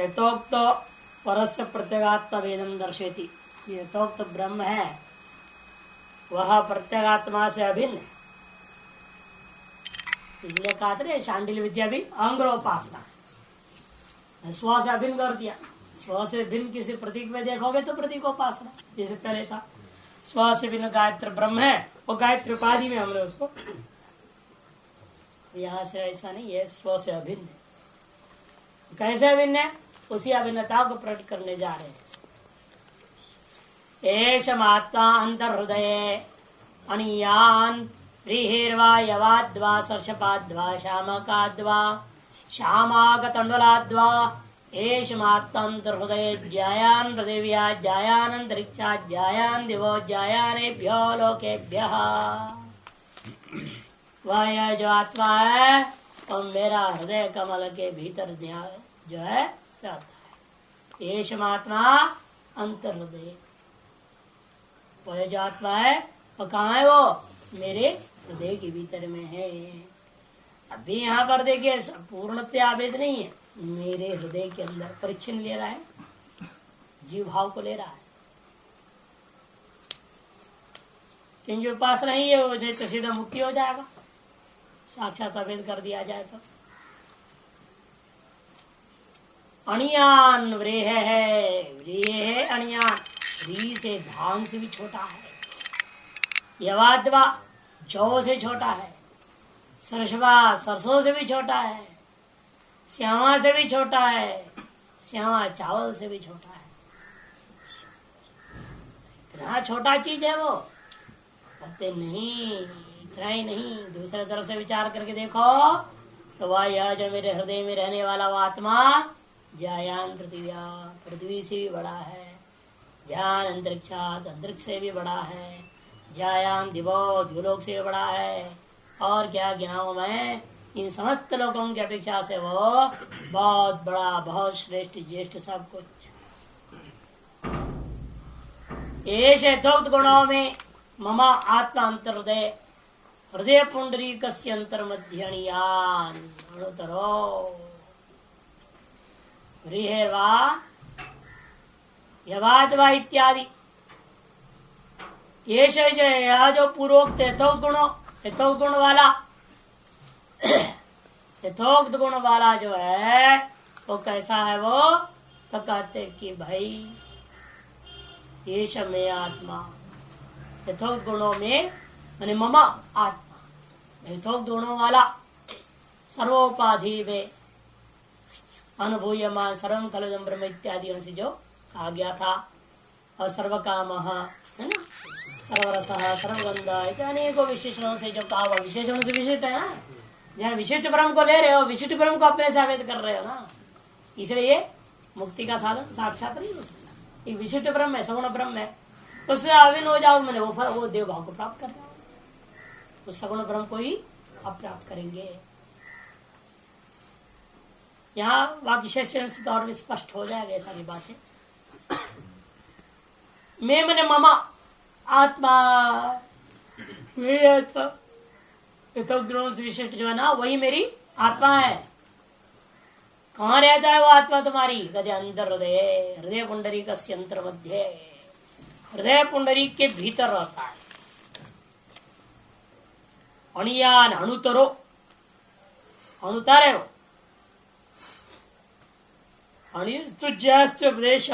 यथोक्त परस्य प्रत्यगात्मा वेदम दर्शेती। यथोक्त ब्रह्म है वह प्रत्यगात्मा से अभिन्न है। इसलिए कहा था शांडिल्य विद्या भी अंग्रोपासना स्व से अभिन्न कर दिया। स्व से भिन्न किसी प्रतीक में देखोगे तो प्रतीकोपासना, जैसे पहले था स्व से भिन्न गायत्री ब्रह्म है, वो गायत्री उपाधि में हमने उसको, यहां से ऐसा नहीं है, स्व से अभिन्न है। कैसे अभिन्न है? उसी अभिन्नता को प्रकट करने जा रहे हैं। एषमात्मा अंतर्हृदये अनियान व्रीहिर्वा यवाद्वा सर्षपाद्वा श्यामकाद्वा श्यामागतण्डलाद्वा एषमात्मान्तर्हृदये ज्यायान् पृथिव्या ज्यायानन्तरिक्षात् ज्यायान् दिवो ज्यायानेभ्यो लोकेभ्यः। वह यह जो आत्मा है और मेरा हृदय कमल के भीतर जो है रहता है। एषमात्मा अंतर्हृदय, वह जो आत्मा है वो कहाँ है? वो मेरे हृदय के भीतर में है। अभी यहाँ पर देखिए पूर्णतया अभेद नहीं है, मेरे हृदय के अंदर परिच्छिन्न ले रहा है, जीव भाव को ले रहा है। क्योंकि उपासना ही है, वो तो सीधा मुक्ति हो जाएगा साक्षात अभेद कर दिया जाए तो। अणियान व्रेह है, व्रेह है अणियान, री से धान से भी छोटा है, यवाद्वा जौ से छोटा है, सरसवा सरसों से भी छोटा है, श्यामा से भी छोटा है, श्यामा चावल से भी छोटा है। इतना छोटा चीज है वो, कहते नहीं इतना ही नहीं, दूसरे तरफ से विचार करके देखो तो वह यह जो मेरे हृदय में रहने वाला वो आत्मा ज्यायान पृथ्व्या, पृथ्वी से भी बड़ा है, ज्यान अंतरिक्षात, अंतरिक्ष से भी बड़ा है, ज्यायान दिवो, द्युलोक से भी बड़ा है, और क्या गिनाऊं मैं, इन समस्त लोगों की अपेक्षा से वो बहुत बड़ा, बहुत श्रेष्ठ, ज्येष्ठ सब कुछ। ये यथोक्त गुणों में मम आत्मा अंतर्हृदय हृदय पुंडरीक अंतर्मध्यणियान अणुतरो व्रीहिर्वा यवाद्वा इत्यादि। ये जो पूर्वोक्त यथोक्त गुण वाला यथोक्त गुण वाला जो है वो कैसा है? वो तो कहते कि भाई ये में आत्मा यथोक्त गुणों में माने मम आत्मा, यथोक्त गुणों वाला सर्वोपाधि में अनुभूयमान सर्वं खलुदं ब्रह्म इत्यादि से जो कहा गया था, और सर्वकाम है ना, सर्वरस सर्वगंध अनेकों विशेषणों से जो कहा हुआ, विशेषणों से विशिष्ट है ना। जहाँ विशिष्ट ब्रह्म को ले रहे हो, विशिष्ट ब्रह्म को अपने से अवैध कर रहे हो ना, इसलिए मुक्ति का साधन साक्षात नहीं हो सकता। एक विशिष्ट ब्रह्म है, सगुण ब्रह्म है, उससे अविन हो जाओ, मैंने वो देव भाव को प्राप्त कर रहा है, उस सगुण ब्रह्म को ही आप प्राप्त करेंगे। यहाँ वाक्य से तो और भी स्पष्ट हो जाएगा सारी बातें। मैं मैंने ममा आत्मा, मेरी आत्मा यथोक्त गुणों से विशिष्ट जो है ना, वही मेरी आत्मा है। कहाँ रहता है वो आत्मा तुम्हारी? कहते अंतर हृदय, हृदय पुंडरी का अंतर मध्य, हृदय पुंडरी के भीतर रहता है। अणियान अणुतरो, अणुतारे हो, अणुस्तुज्यास्त्योपदेश,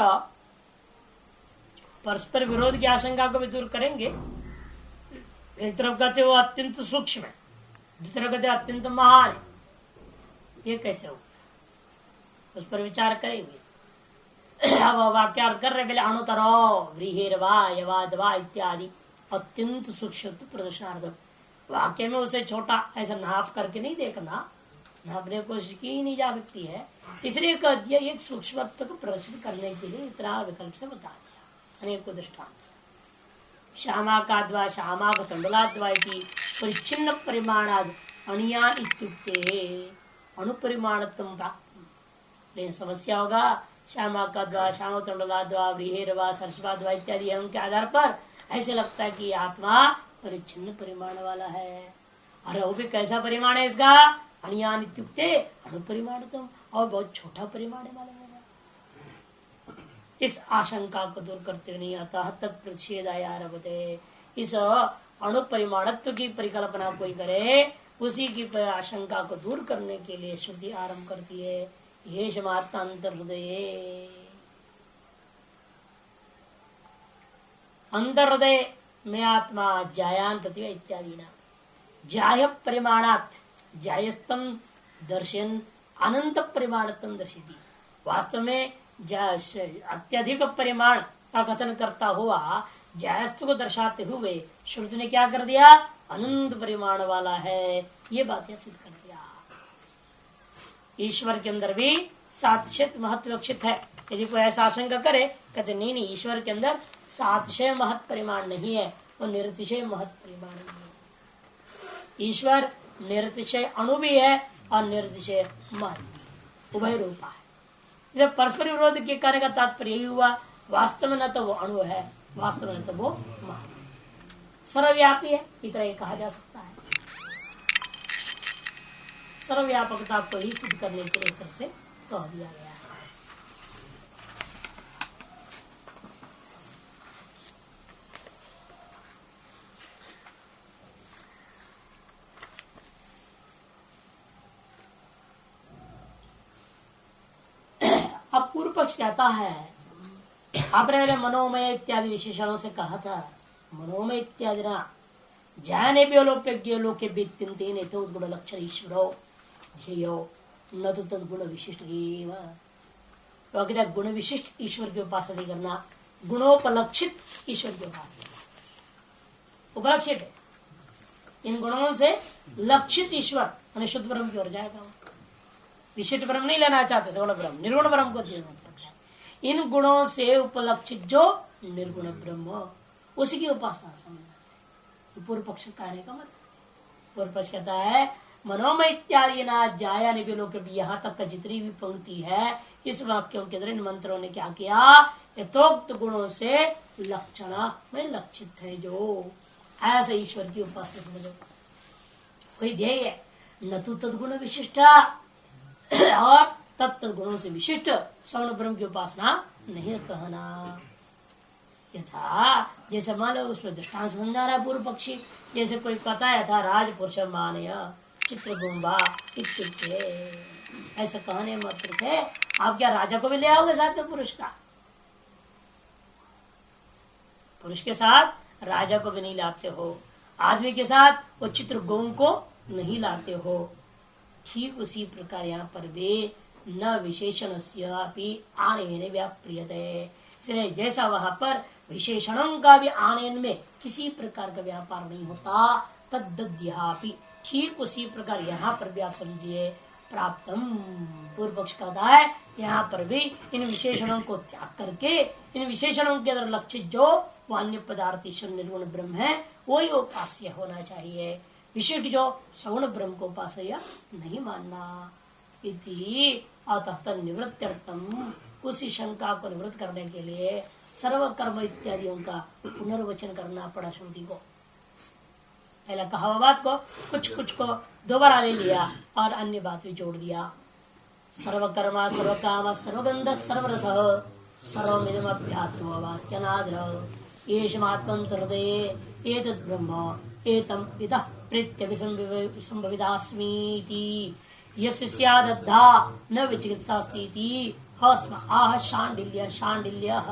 परस्पर विरोध की आशंका को भी दूर करेंगे। एक तरफ कहते वो अत्यंत सूक्ष्म है, दूसरी तरफ कहते अत्यंत महान है, ये कैसे हो? उस पर विचार करेंगे। अब वाक्यार्थ कर रहे पहले अणुतरो व्रीहिर्वा यवाद्वा इत्यादि अत्यंत सूक्ष्म प्रदर्शनार्थ। वाक्य में उसे छोटा ऐसा नाप करके नहीं देखना, नापने की कोशिश की नहीं जा सकती है, इसलिए कह दिया एक सूक्ष्मत्व को प्रदर्शित करने के लिए इतना विकल्प से बता दिया। अनेक दृष्टांत श्यामाकाद्वा श्यामागतण्डलाद्वा परिच्छिन्न परिमाणाद अणियान इत्युक्ते अणुपरिमाणत्वं प्राप्त। लेकिन समस्या होगा श्यामाकाद्वा श्यामतण्डलाद्वा व्रीहिर्वा सरस्वाद्वा इत्यादि अंग के आधार पर ऐसे लगता है कि आत्मा परिच्छिन्न परिमाण वाला है। अरे वो भी कैसा परिमाण है इसका? अणियान इत्युक्ते अणुपरिमाणत्वं, और बहुत छोटा परिमाण है मालूम होगा। इस आशंका को दूर करते हुए नहीं आता तत् प्रतिषेधायारभते, इस अणु परिमाणत्व की परिकल्पना कोई करे उसी की आशंका को दूर करने के लिए श्रुति आरंभ करती है। ये समात्मा अंतर्हृदय, अंतर्हृदय में आत्मा जायान प्रतिभा इत्यादि ना, जाय परिमाणात् जायस्तम दर्शन अनंत परिमाणत्म दर्शति। वास्तव में अत्यधिक परिमाण का कथन करता हुआ जायस्तु को दर्शाते हुए श्रुति ने क्या कर दिया, अनंत परिमाण वाला है, ये बातें सिद्ध कर दिया। ईश्वर के अंदर भी सातिशय महत्व लक्षित है। यदि कोई ऐसा आशंका करे, कहते नहीं नहीं, ईश्वर के अंदर सातिशय महत् परिमाण नहीं है, वो निरतिशय महत् परिमाण नहीं है। ईश्वर निरतिशय अणु भी है और निरतिशय महत्, उभय रूपा है। जब परस्पर विरोध के कार्य का तात्पर्य यही हुआ, वास्तव में न तो वो अणु है, वास्तव में न तो वो महत्, सर्वव्यापी है, इतना ही कहा जा सकता है। सर्वव्यापकता को ही सिद्ध करने के लिए इस तरह से कह दिया गया है। अब पूर्व पक्ष कहता है, आपने पहले मनोमय इत्यादि विशेषणों से कहा था, मनोमय इत्यादि ना ज्ञाने भी अलोप्य लोके बीत्यन्ते तो गुण लक्षण ईश्वरो ध्येयो न तो तद गुण विशिष्ट गुण विशिष्ट ईश्वर की उपासना नहीं करना, गुणोपलक्षित ईश्वर की उपासना, उपलक्षित है इन गुणों से लक्षित ईश्वर मैंने शुद्ध ब्रह्म की ओर जाएगा। विशिष्ट ब्रह्म नहीं लेना चाहते, सगुण ब्रह्म निर्गुण ब्रह्म को इन गुणों से उपलक्षित जो निर्गुण ब्रह्म, उसी की उपासना समझना। पूर्व पक्ष कहने का मतलब, पूर्व पक्ष कहता है मनोमय इत्यादि ना जाया निलोक, यहाँ तक का जितनी भी पंक्ति है इस वाक्यों के अंदर इन मंत्रों ने क्या किया, यथोक्त गुणों से लक्षणा में लक्षित है जो, ऐसे ईश्वर की उपासना समझो। कोई ध्येय है न तो तदगुण विशिष्टा, और तत्त गुणों से विशिष्ट सवर्ण ब्रह्म की उपासना नहीं कहना। यथा जैसे मान लो उसमें दृष्टांत समझा रहा है पूर्व पक्षी, जैसे कोई कहता है था राजपुरुष मानय चित्रगुम्बा इत्युक्ते, ऐसा कहने मात्र से आप क्या राजा को भी ले आओगे साथ में पुरुष का, पुरुष के साथ राजा को भी नहीं लाते हो, आदमी के साथ वो चित्रगुम को नहीं लाते हो। ठीक उसी प्रकार यहाँ पर भी न विशेषण आनयन व्याप्रियते, इसलिए जैसा वहां पर विशेषणों का भी आनयन में किसी प्रकार का व्यापार नहीं होता, तद्दद्यापि ठीक उसी प्रकार यहाँ पर भी आप समझिए प्राप्तम। पूर्व पक्ष कहता है यहाँ पर भी इन विशेषणों को त्याग करके इन विशेषणों के अंदर लक्षित जो अन्य पदार्थ ईश्वर निर्गुण ब्रह्म है वही उपास्य होना चाहिए, विशिष्ट जो सगुण ब्रह्म को उपास्य नहीं मानना। इति अतः निवृत्त्यर्थम, उसी शंका को निवृत्त करने के लिए सर्व कर्म इत्यादियों का पुनर्वचन करना पड़ा श्रुति को। पहले कहा हुआ बात को कुछ को दोबारा ले लिया और अन्य बात भी जोड़ दिया। सर्वकर्मा सर्वकाम सर्वगंध सर्वरस सर्वमिदमभ्यात्मवाक्यनाद एषमात्मन्तर्हृदये एतद् ब्रह्म एतम् इतः प्रीत्यभिसंभविदास्मीति यस्य स्यादद्धा न विचिकित्सास्तीति हस्म आह शांडिल्य शांडिल्यः।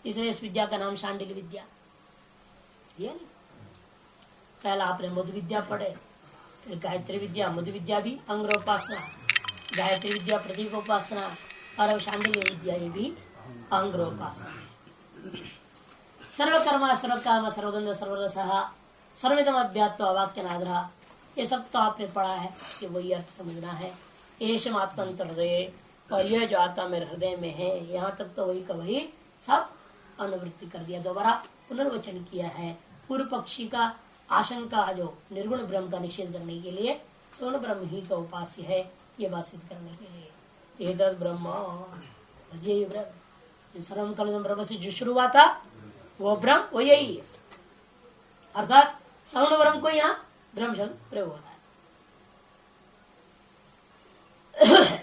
इसलिए इस विद्या का नाम शांडिल्य विद्या। ये नहीं, पहला आपने मधु विद्या पढ़े, फिर गायत्री विद्या, मधु विद्या भी अंग्रोपासना, गायत्री विद्या प्रतीकोपासना, और शांडिल्य विद्या ये भी अंग्रोपासना। सर्वकर्मा सर्वकाम सर्वगंध सर्वरस सर्वमिदम अभ्यात्व वाक्यनाद्रा, ये सब तो आपने पढ़ा है, ये वही अर्थ समझना है। एषम आत्मंतर्हृदय, और यह जो आत्मा मेरे हृदय में है, यहाँ तक तो वही का वही सब अनुवृत्ति कर दिया, दोबारा पुनर्वचन किया है। पूर्व पक्षी का आशंका जो निर्गुण ब्रह्म का निषेध करने के लिए सगुण ब्रह्म ही का उपास्य है, ये बात सिद्ध करने के लिए एतद् ब्रह्म, यही ब्रह्म, सर्वम कलम ब्रह्म से जो शुरू हुआ था वो ब्रह्म वो यही है, अर्थात सगुण ब्रह्म को यहाँ ब्रह्म शब्द प्रयोग होता है।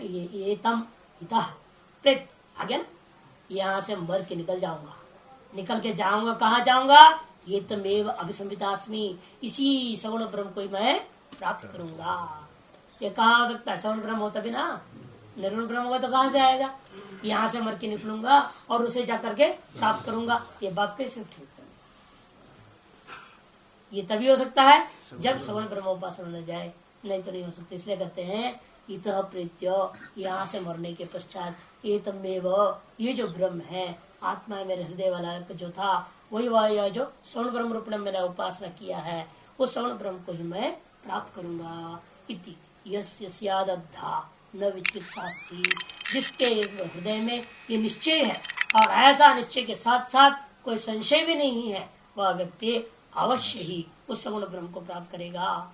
ये तम इतः प्रेत आ गया ना, यहाँ से मर के निकल जाऊंगा, निकल के जाऊंगा, कहाँ जाऊंगा, ये तमेव अभिसंवितास्मि, इसी सगुण ब्रह्म को ही मैं प्राप्त करूंगा। ये कहाँ हो सकता है, सगुण ब्रह्म होता भी ना, निर्गुण ब्रह्म होगा तो कहाँ से आएगा, यहाँ से मर के निकलूंगा और उसे जाकर के प्राप्त करूंगा, ये बात कैसे ठीक है। ये तभी हो सकता है जब सगुण ब्रह्मोपासना न जाए, नहीं तो नहीं हो सकता। इसलिए कहते हैं इतः प्रीत्य, यहाँ से मरने के पश्चात एतमेव, ये जो ब्रह्म है आत्मा मेरे हृदय वाला जो था वही वह जो सगुण ब्रह्म रूप में मैंने उपासना किया है, उस सगुण ब्रह्म को ही मैं प्राप्त करूंगा। इति यस्य स्यादद्धा न विचिकित्सास्ति, जिसके हृदय में ये निश्चय है और ऐसा निश्चय के साथ साथ कोई संशय भी नहीं है, वह व्यक्ति अवश्य ही उस सगुण ब्रह्म को प्राप्त करेगा।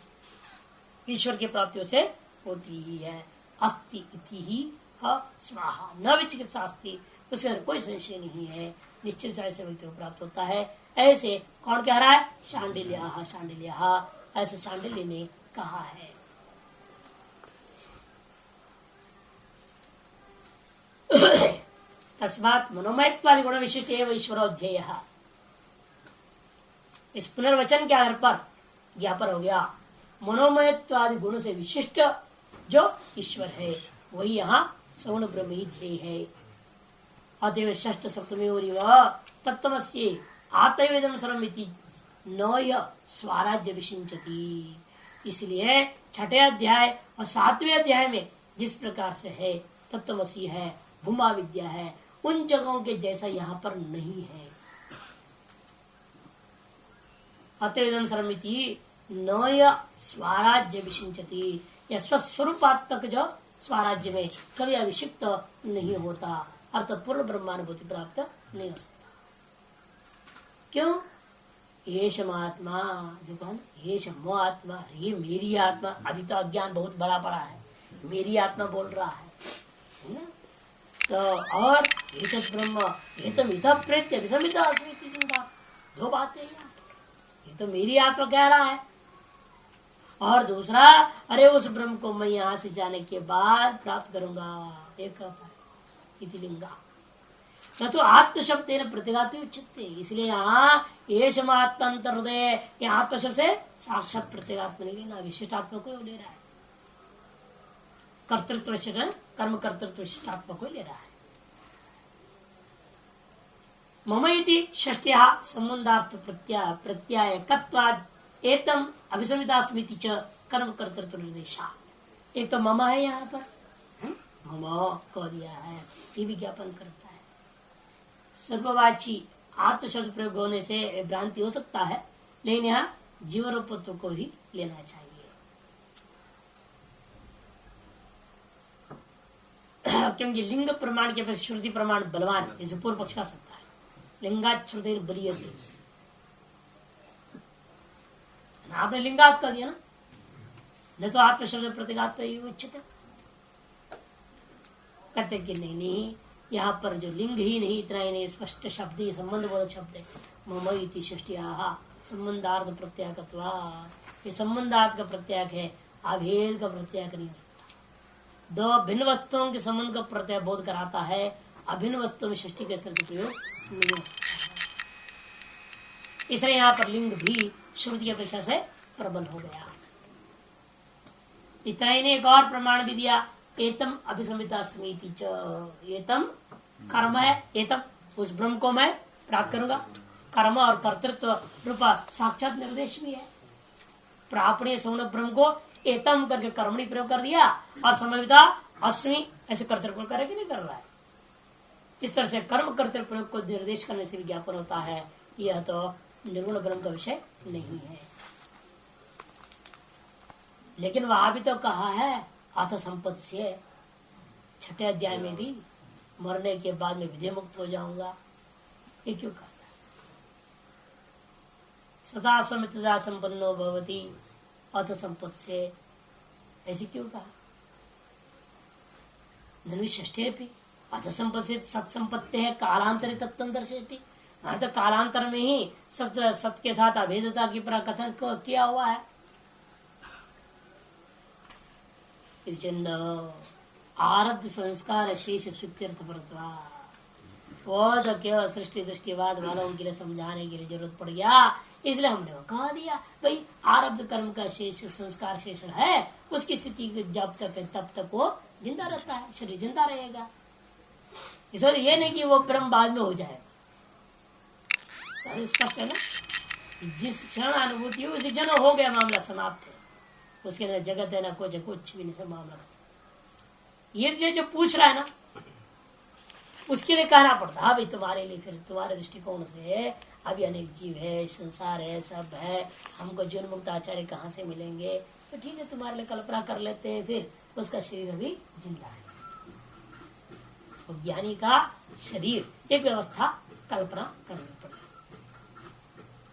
ईश्वर की प्राप्ति उसे होती ही है। अस्ति इति ही स्वाहा न विचिकित्सास्ति, उसके अंदर कोई संशय नहीं है, निश्चित से ऐसे व्यक्ति को प्राप्त होता है। ऐसे कौन कह रहा है, शांडिल्य, शांडिल्य, ऐसे शांडिल्य ने कहा है। तस्मात् मनोमयत्वादि गुण विशिष्ट एवं ईश्वरोध्येय, इस पुनर्वचन के आधार पर ज्ञापन हो गया मनोमयत्वादि गुण से विशिष्ट जो ईश्वर है वही यहाँ सगुण ब्रह्म ही ध्येय है। अतएव षष्ठ सप्तमी तत्वमस्ये आत्मवेदन सर्वमिति न स्वराज्य विशिंचति। इसलिए छठे अध्याय और सातवें अध्याय में जिस प्रकार से है तत्वमसी है, भूमा विद्या है, उन जगहों के जैसा यहाँ पर नहीं है। अतवेदन सर्वमिति न स्वराज्य विशिंचति, या स्वस्वरूपात्मक जो स्वराज्य में कभी अभिषिक्त नहीं होता, अर्थात पूर्ण ब्रह्मानुभूति प्राप्त नहीं हो सकता। क्यों? येषमात्मा, जो कहा येष मो आत्मा, ये मेरी आत्मा। अभी तो अज्ञान बहुत बड़ा पड़ा है, मेरी आत्मा बोल रहा है ना? तो और एतत् ब्रह्म एतम इतः प्रेत्य विसमिता अस्मिति, दो बातें हैं। ये तो मेरी आत्मा कह रहा है, और दूसरा अरे उस ब्रह्म को मैं यहाँ से जाने के बाद प्राप्त करूंगा, एक लिंगा न तो आत्म शब्द प्रतिघात उचित। इसलिए यहाँ येषमात्मंतर हृदय, यहाँ आत्म शब्द से साक्षात प्रतिघात्म नहीं लेना, विशिष्ट आत्मा को ले रहा है, कर्तृत्व कर्म कर्तृत्व विशिष्ट आत्मा को ले रहा है। मम इति षष्ट्या संबंधार्थ प्रत्यायकत्वाद एतम अभिसंवितास्मिति च कर्म कर्तृत्व निर्देशा। एक तो मम है यहाँ पर, मम कह दिया है, ये विज्ञापन करता है। सर्ववाची आत्म शब्द प्रयोग होने से भ्रांति हो सकता है, लेकिन यहाँ जीव रूपत्व को ही लेना चाहिए। क्योंकि लिंग प्रमाण के श्रुति प्रमाण बलवान है, इसे पूर्व पक्ष का सकता है। लिंगात श्रुति बलिय से आपने लिंगात कर दिया ना, नहीं तो आत्म शब्द प्रतिघात उचित कहते कि नहीं, यहाँ पर जो लिंग ही नहीं, इतना ही नहीं, स्पष्ट शब्द ही संबंध बोधक शब्द है। मम इति षष्ट्या संबंधार्थ प्रत्यागत्वा, ये संबंधार्थ का प्रत्याग है, अभेद का प्रत्याग नहीं हो सकता। दो भिन्न वस्तुओं के संबंध का प्रत्यय बोध कराता है, अभिन्न वस्तुओं में षष्ठी के अक्षर से प्रयोग नहीं हो सकता है। इसलिए यहाँ पर लिंग भी श्रुति की अपेक्षा से प्रबल हो गया। इतना ही ने एक और प्रमाण भी दिया, एतम अभिसंविता स्मृति च, एतम कर्म है, एतम उस ब्रह्म को मैं प्राप्त करूंगा। कर्म और कर्तृत्व रूपा साक्षात निर्देश भी है। प्रापणीय सगुण ब्रह्म को एतम करके कर्मणी प्रयोग कर दिया, और समविता अस्मि ऐसे कर्तृत्व करके नहीं कर रहा है। इस तरह से कर्म कर्तृत्व प्रयोग को निर्देश करने से विज्ञापन होता है, यह तो निर्गुण ब्रह्म का विषय नहीं है। लेकिन वहां भी तो कहा है अथ संपत्ति से, छठे अध्याय में भी मरने के बाद में विधेय मुक्त हो जाऊंगा, ये क्यों कहा? सदा समितदा संपन्नो भवति अथ संपत्ति से, ऐसी क्यों कहा? नन्वी षष्ठे भी अथ संपत्ति सत्संपत्ति है कालांतरी तत्व दर्शयति, वहां तो कालांतर में ही सत के साथ अभेदता की कथन किया हुआ है। आरब्ध संस्कार शेष सिद्ध्यर्थ परत्वा, वो तो केवल सृष्टि दृष्टिवाद वालों के लिए समझाने के लिए जरूरत पड़ गया, इसलिए हमने वो कहा दिया भाई आरब्ध कर्म का शेष संस्कार शेष है, उसकी स्थिति जब तक है तब तक वो जिंदा रहता है, शरीर जिंदा रहेगा। इसलिए ये नहीं कि वो ब्रह्म बाद में हो जाए, स्पष्ट है ना। जिस क्षण अनुभूति उसी क्षण हो गया, मामला समाप्त है, उसके अंदर जगत है ना कुछ भी नहीं, सब मामला। ये जो पूछ रहा है ना उसके लिए कहना पड़ता है, हाँ भाई तुम्हारे लिए, फिर तुम्हारे दृष्टिकोण से अभी अनेक जीव है, संसार है, सब है, हमको जीवन मुक्त आचार्य कहाँ से मिलेंगे, तो ठीक है तुम्हारे लिए कल्पना कर लेते हैं, फिर उसका शरीर अभी जिंदा है। तो ज्ञानी का शरीर एक व्यवस्था कल्पना करनी पड़ेगी।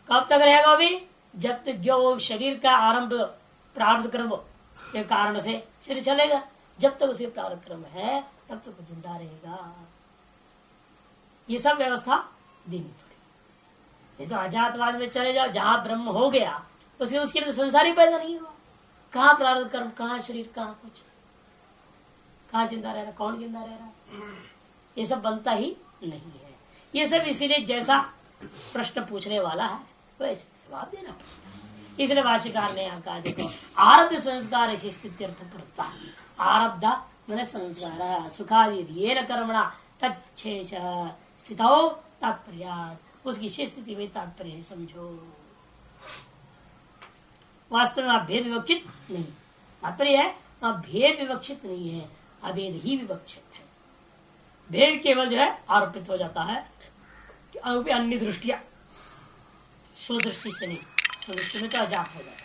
कब तक रहेगा अभी? जब तक जो शरीर का आरंभ प्रारब्ध कर्म के कारण से शरीर चलेगा, जब तक उसे प्रारब्ध कर्म है तब तक वो जिंदा रहेगा। ये सब व्यवस्था देनी पड़ेगी। ये तो अजातवाद में चले जाओ, जहां ब्रह्म हो गया उसके लिए संसार ही पैदा नहीं हुआ। कहाँ प्रारब्ध कर्म, कहाँ शरीर, कहाँ कुछ, कहाँ जिंदा रह रहा, कौन जिंदा रह रहा, ये सब बनता ही नहीं है। ये सब इसीलिए जैसा प्रश्न पूछने वाला है वैसे जवाब देना पड़ता। इसलिए भाष्यकार ने यहाँ कहा देखो आरब्ध संस्कार स्थित्यर्थ प्रता, आरब्ध मैंने संस्कार सुखादि ये न कर्मणा तत्शेष स्थितो तात्पर्य, उसकी शेष स्थिति में तात्पर्य समझो। वास्तव में भेद विवक्षित नहीं, तात्पर्य है भेद विवक्षित नहीं है, अभेद ही विवक्षित है। भेद केवल जो है आरोपित हो जाता है कि अन्य दृष्टिया, स्वदृष्टि से नहीं, स्वदृष्टि में तो अजात हो जाता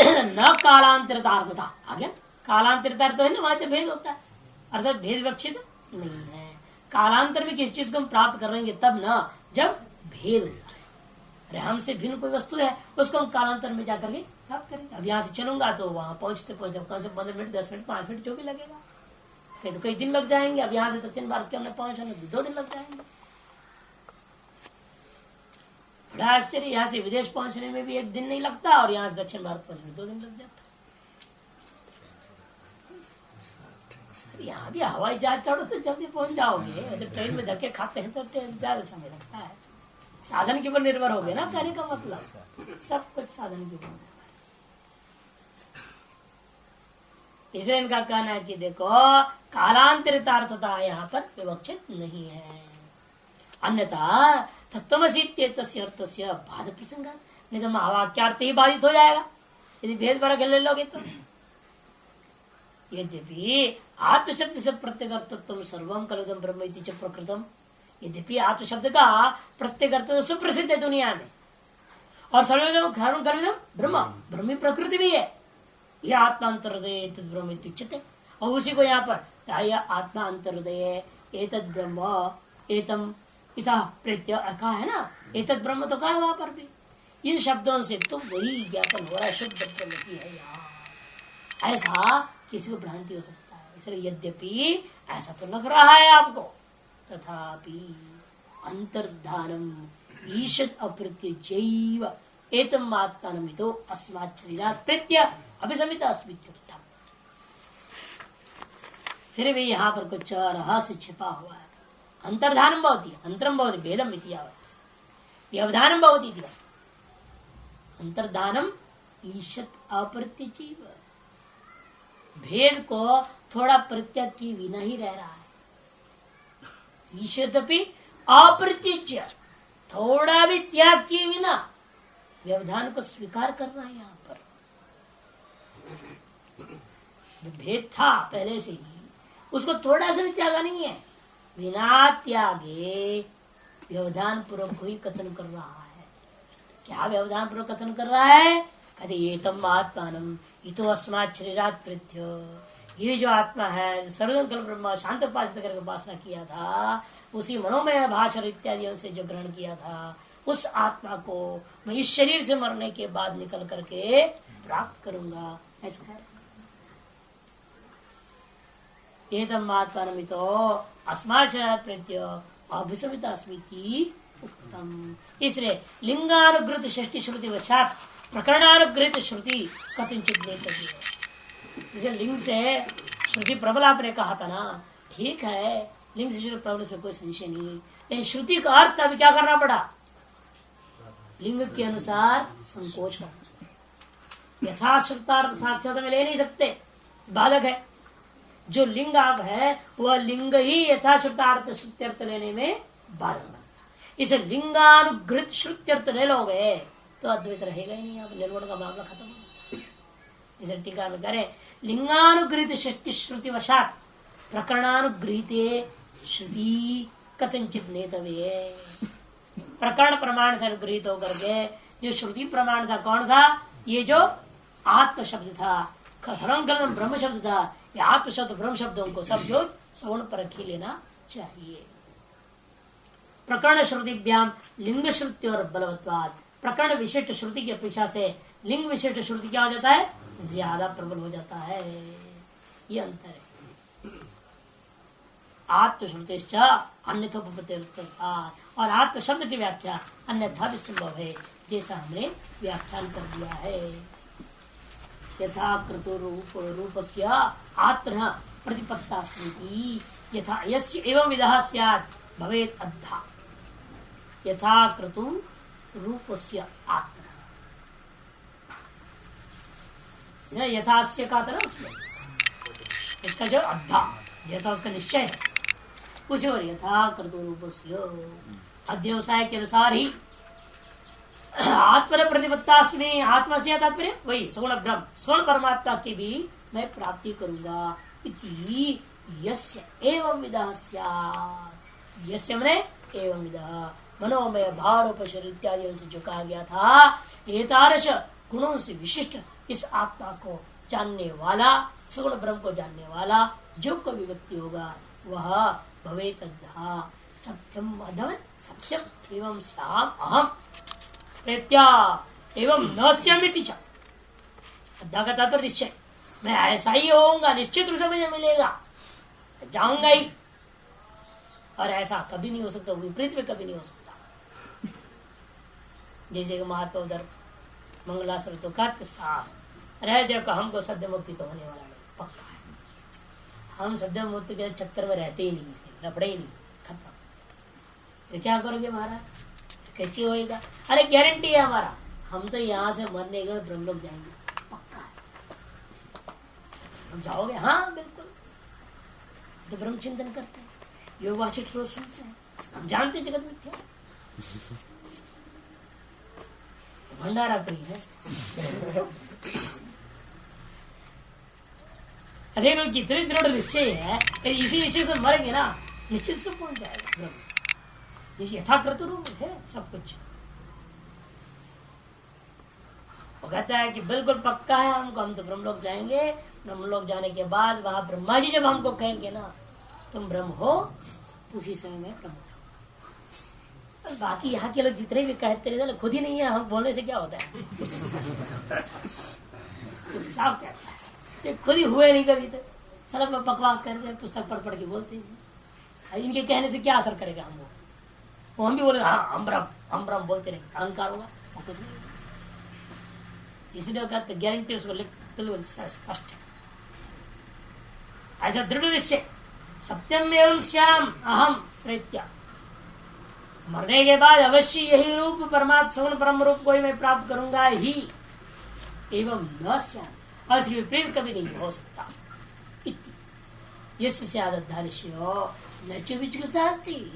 है। न कालांतरितार्थता, आगे कालांतरितार्थ है ना, वहां तो भेद होता है, अर्थात भेद विवक्षित नहीं है। कालांतर में किसी चीज को हम प्राप्त कर रहे तब न, जब भेद होता है। अरे हमसे भिन्न कोई वस्तु है उसको हम कालांतर में जाकर के प्राप्त करेंगे। अब यहाँ से चलूंगा तो वहां पहुंचते कम से 15 मिनट, 10 मिनट, 5 मिनट जो भी लगेगा, कहीं तो कई दिन लग जाएंगे। अब यहाँ से दक्षिण भारत के हमने पहुंचने 2 दिन लग जाएंगे। बड़ा आश्चर्य, यहाँ से विदेश पहुंचने में भी 1 दिन नहीं लगता और यहाँ से दक्षिण भारत पहुंचने में 2 दिन लग जाता। यहाँ भी हवाई जहाज चढ़ो तो जल्दी पहुंच जाओगे, तो ट्रेन में धक्के खाते हैं तो ज्यादा समय लगता है। साधन के ऊपर निर्भर हो गए ना, कहने का मतलब सब कुछ साधन के ऊपर। इसलिए इनका कहना है कि देखो कालांतरितार्थता यहाँ पर विवक्षित नहीं है। अन्यथा तत्वमसीत्येतस्य अर्थस्य बाध प्रसंगा, नहीं तो महावाक्यार्थ ही बाधित हो जाएगा यदि भेद पर ले लोगे तो। यद्यपि आत्मशब्द से प्रत्यगर्तत्व सर्वम कलुदम ब्रह्म इति च प्रकृतम, यद्यपि आत्मशब्द का प्रत्यगर्तत्व सुप्रसिद्ध है दुनिया में, और सर्वोदम कलुदम ब्रह्म, ब्रह्मी प्रकृति भी है, यह आत्मा अंतर्हृदय तद ब्रह्म इत्युच्यते। और उसी को यहाँ पर आत्मा अंतर्हृदय एतद ब्रह्म एतम इतः प्रत्यय कहा है ना, एतद ब्रह्म तो कहा वहां पर भी। इन शब्दों से तो वही ज्ञापन हो रहा है, शुद्ध ब्रह्म की है यहाँ। ऐसा किसी को भ्रांति हो सकता है, इसलिए यद्यपि ऐसा तो लग रहा है आपको, तथापि अंतर्धानम ईशद अप्रत्य जैव एतम आत्मानमितो अस्मात् शरीरात् प्रत्य अभिसमित अस्मित्यर्थम। फिर भी यहाँ पर कुछ रहस्य छिपा हुआ है। अंतर्धानम भवति, अंतरम भवति भेदम इति यावत्, व्यवधानम भवति इति। अंतर्धानम ईशद अप्रत्य जैव, भेद को थोड़ा प्रत्यय की बिना ही रह रहा है। ईशदपि अप्रत्यय, थोड़ा भी त्याग किए बिना व्यवधान को स्वीकार करना है। यहाँ पर जो भेद था पहले से ही, उसको थोड़ा सा भी त्यागा नहीं है। बिना त्यागे व्यवधान पूर्वक ही कथन कर रहा है। क्या व्यवधान पूर्वक कथन कर रहा है? कहते एतम आत्मानम इतो अस्मात् शरीरात् प्रत्य, ये जो आत्मा है सर्वकल ब्रह्म शांत उपासना करके उपासना किया था, उसी मनोमय भाषा इत्यादि से जो ग्रहण किया था, उस आत्मा को मैं इस शरीर से मरने के बाद निकल करके प्राप्त करूंगा। ऐसा एतम आत्मानमितो अस्मात् शरीरात् प्रत्य अभिसमित अस्मिति उत्तम। इसलिए लिंगानुगृत षष्ठी श्रुति वशात प्रकरणानुगृहित श्रुति कथनचित नहीं करती है। जैसे लिंग से श्रुति प्रबल आपने कहा था ना, ठीक है, लिंग से प्रबल से कोई संशय नहीं, लेकिन श्रुति का अर्थ अभी क्या करना पड़ा, लिंग के अनुसार संकोच करना। यथाश्रुतार्थ साक्षात में ले नहीं सकते, बाधक है। जो लिंग आप है वह लिंग ही यथाश्रुतार्थ श्रुत्यर्थ लेने में बाधक बनता। इसे लिंगानुगृत श्रुत्यर्थ ले लोगे तो अद्वैत रहेगा ही नहीं, आप निर्गुण का मामला खत्म हो। इसे टीका में करें, लिंगानुगृहित षष्टि श्रुति वशात प्रकरणानुगृहित श्रुति कथंचित नेतव्य। प्रकरण प्रमाण से अनुगृहित होकर के जो श्रुति प्रमाण था, कौन सा, ये जो आत्म शब्द था, ब्रह्म शब्द था, ये आत्म शब्द ब्रह्म शब्दों को सब जो सवर्ण पर रखी लेना चाहिए। प्रकरण श्रुतिभ्याम लिंग श्रुति और बलवत्वाद, प्रकरण विशिष्ट श्रुति की अपेक्षा से लिंग विशिष्ट श्रुति क्या हो जाता है, ज्यादा प्रबल हो जाता है। ये अंतर है। आत्मश्रुति अन्यथा और आत्म शब्द की व्याख्या अन्यथा भी संभव है, जैसा हमने व्याख्यान कर दिया है। यथा कृतो रूपस्य आत्मनः प्रतिपत्ता स्मृति यथा यस्य एवं विधा स्यात् भवेत् अद्धा। यथा कृतो रूपस्य आत्मनः, यथास्य का था ना उसमें, इसका जो अद्धा जैसा उसका निश्चय है कुछ और, यथा कृतो रूपस्य अध्यवसाय के अनुसार ही आत्मन प्रतिपत्तास्मि, आत्मा से तात्पर्य वही सगुण ब्रह्म सगुण परमात्मा की भी मैं प्राप्ति करूंगा। इति यस्य एवं विदा स्यात्, यस्य मने एवं विदा, मनोमय भारोपशर इत्यादि से जो कहा गया था, एतादृश गुणों से विशिष्ट इस आत्मा को जानने वाला, सगुण ब्रह्म को जानने वाला जो कोई व्यक्ति होगा वह भवेत् अद्धा सत्यम अधम सत्यम एवं श्याम अहम प्रत्या एवं न स्यामिति च। अद्धा का तात्पर्य निश्चय, मैं ऐसा ही होऊंगा, निश्चित रूप से मुझे मिलेगा, जाऊंगा ही, और ऐसा कभी नहीं हो सकता, विपरीत में कभी नहीं हो सकता। जैसे कि महात्मा उधर मंगलाश्रम तो कहते साफ रह देखो, हमको सद्य मुक्ति तो होने वाला नहीं, पक्का है। हम सद्य मुक्ति के चक्कर में रहते ही नहीं, लपड़े ही नहीं, खत्म। तो क्या करोगे महाराज, कैसे होएगा? अरे गारंटी है हमारा, हम तो यहाँ से मरने के ब्रह्म लोग जाएंगे, पक्का है। हम जाओगे? हाँ बिल्कुल। तो ब्रह्म चिंतन करते हैं, योग वाचिक रोज सुनते हैं, हम जानते जगत मिथ्या, भंडारा कहीं है। अरे लोग कितने दृढ़ निश्चय है, इसी निश्चय से मरेंगे ना, निश्चित से पहुंच जाएगा ब्रह्म। यथाकृत रूप है सब कुछ। वो कहता है कि बिल्कुल पक्का है हमको, हम तो ब्रह्म लोग जाएंगे, ब्रह्म लोग जाने के बाद वहां ब्रह्मा जी जब हमको कहेंगे ना तुम ब्रह्म हो, तो उसी समय में ब्रह्म हो। बाकी यहाँ के लोग जितने भी कहते रहते खुद ही नहीं है, हम बोलने से क्या होता है। साफ कहता है, खुद ही हुए नहीं कभी तक, सड़क में बकवास करते, पुस्तक पढ़ पढ़ के बोलते हैं। इनके कहने से क्या असर करेगा हम लोग, हम भी बोले हाँ हम ब्रह्म बोलते रहे, अहंकार होगा कुछ नहीं। इसलिए कहते गारंटी उसको बिल्कुल स्पष्ट है, ऐसा दृढ़ निश्चय, सत्यम एवं श्याम अहम प्रत्या, मरने के बाद अवश्य यही रूप परमात्मा सगुण ब्रह्म रूप को ही मैं प्राप्त करूंगा ही, एवं न श्याम, और इसके विपरीत कभी नहीं हो सकता।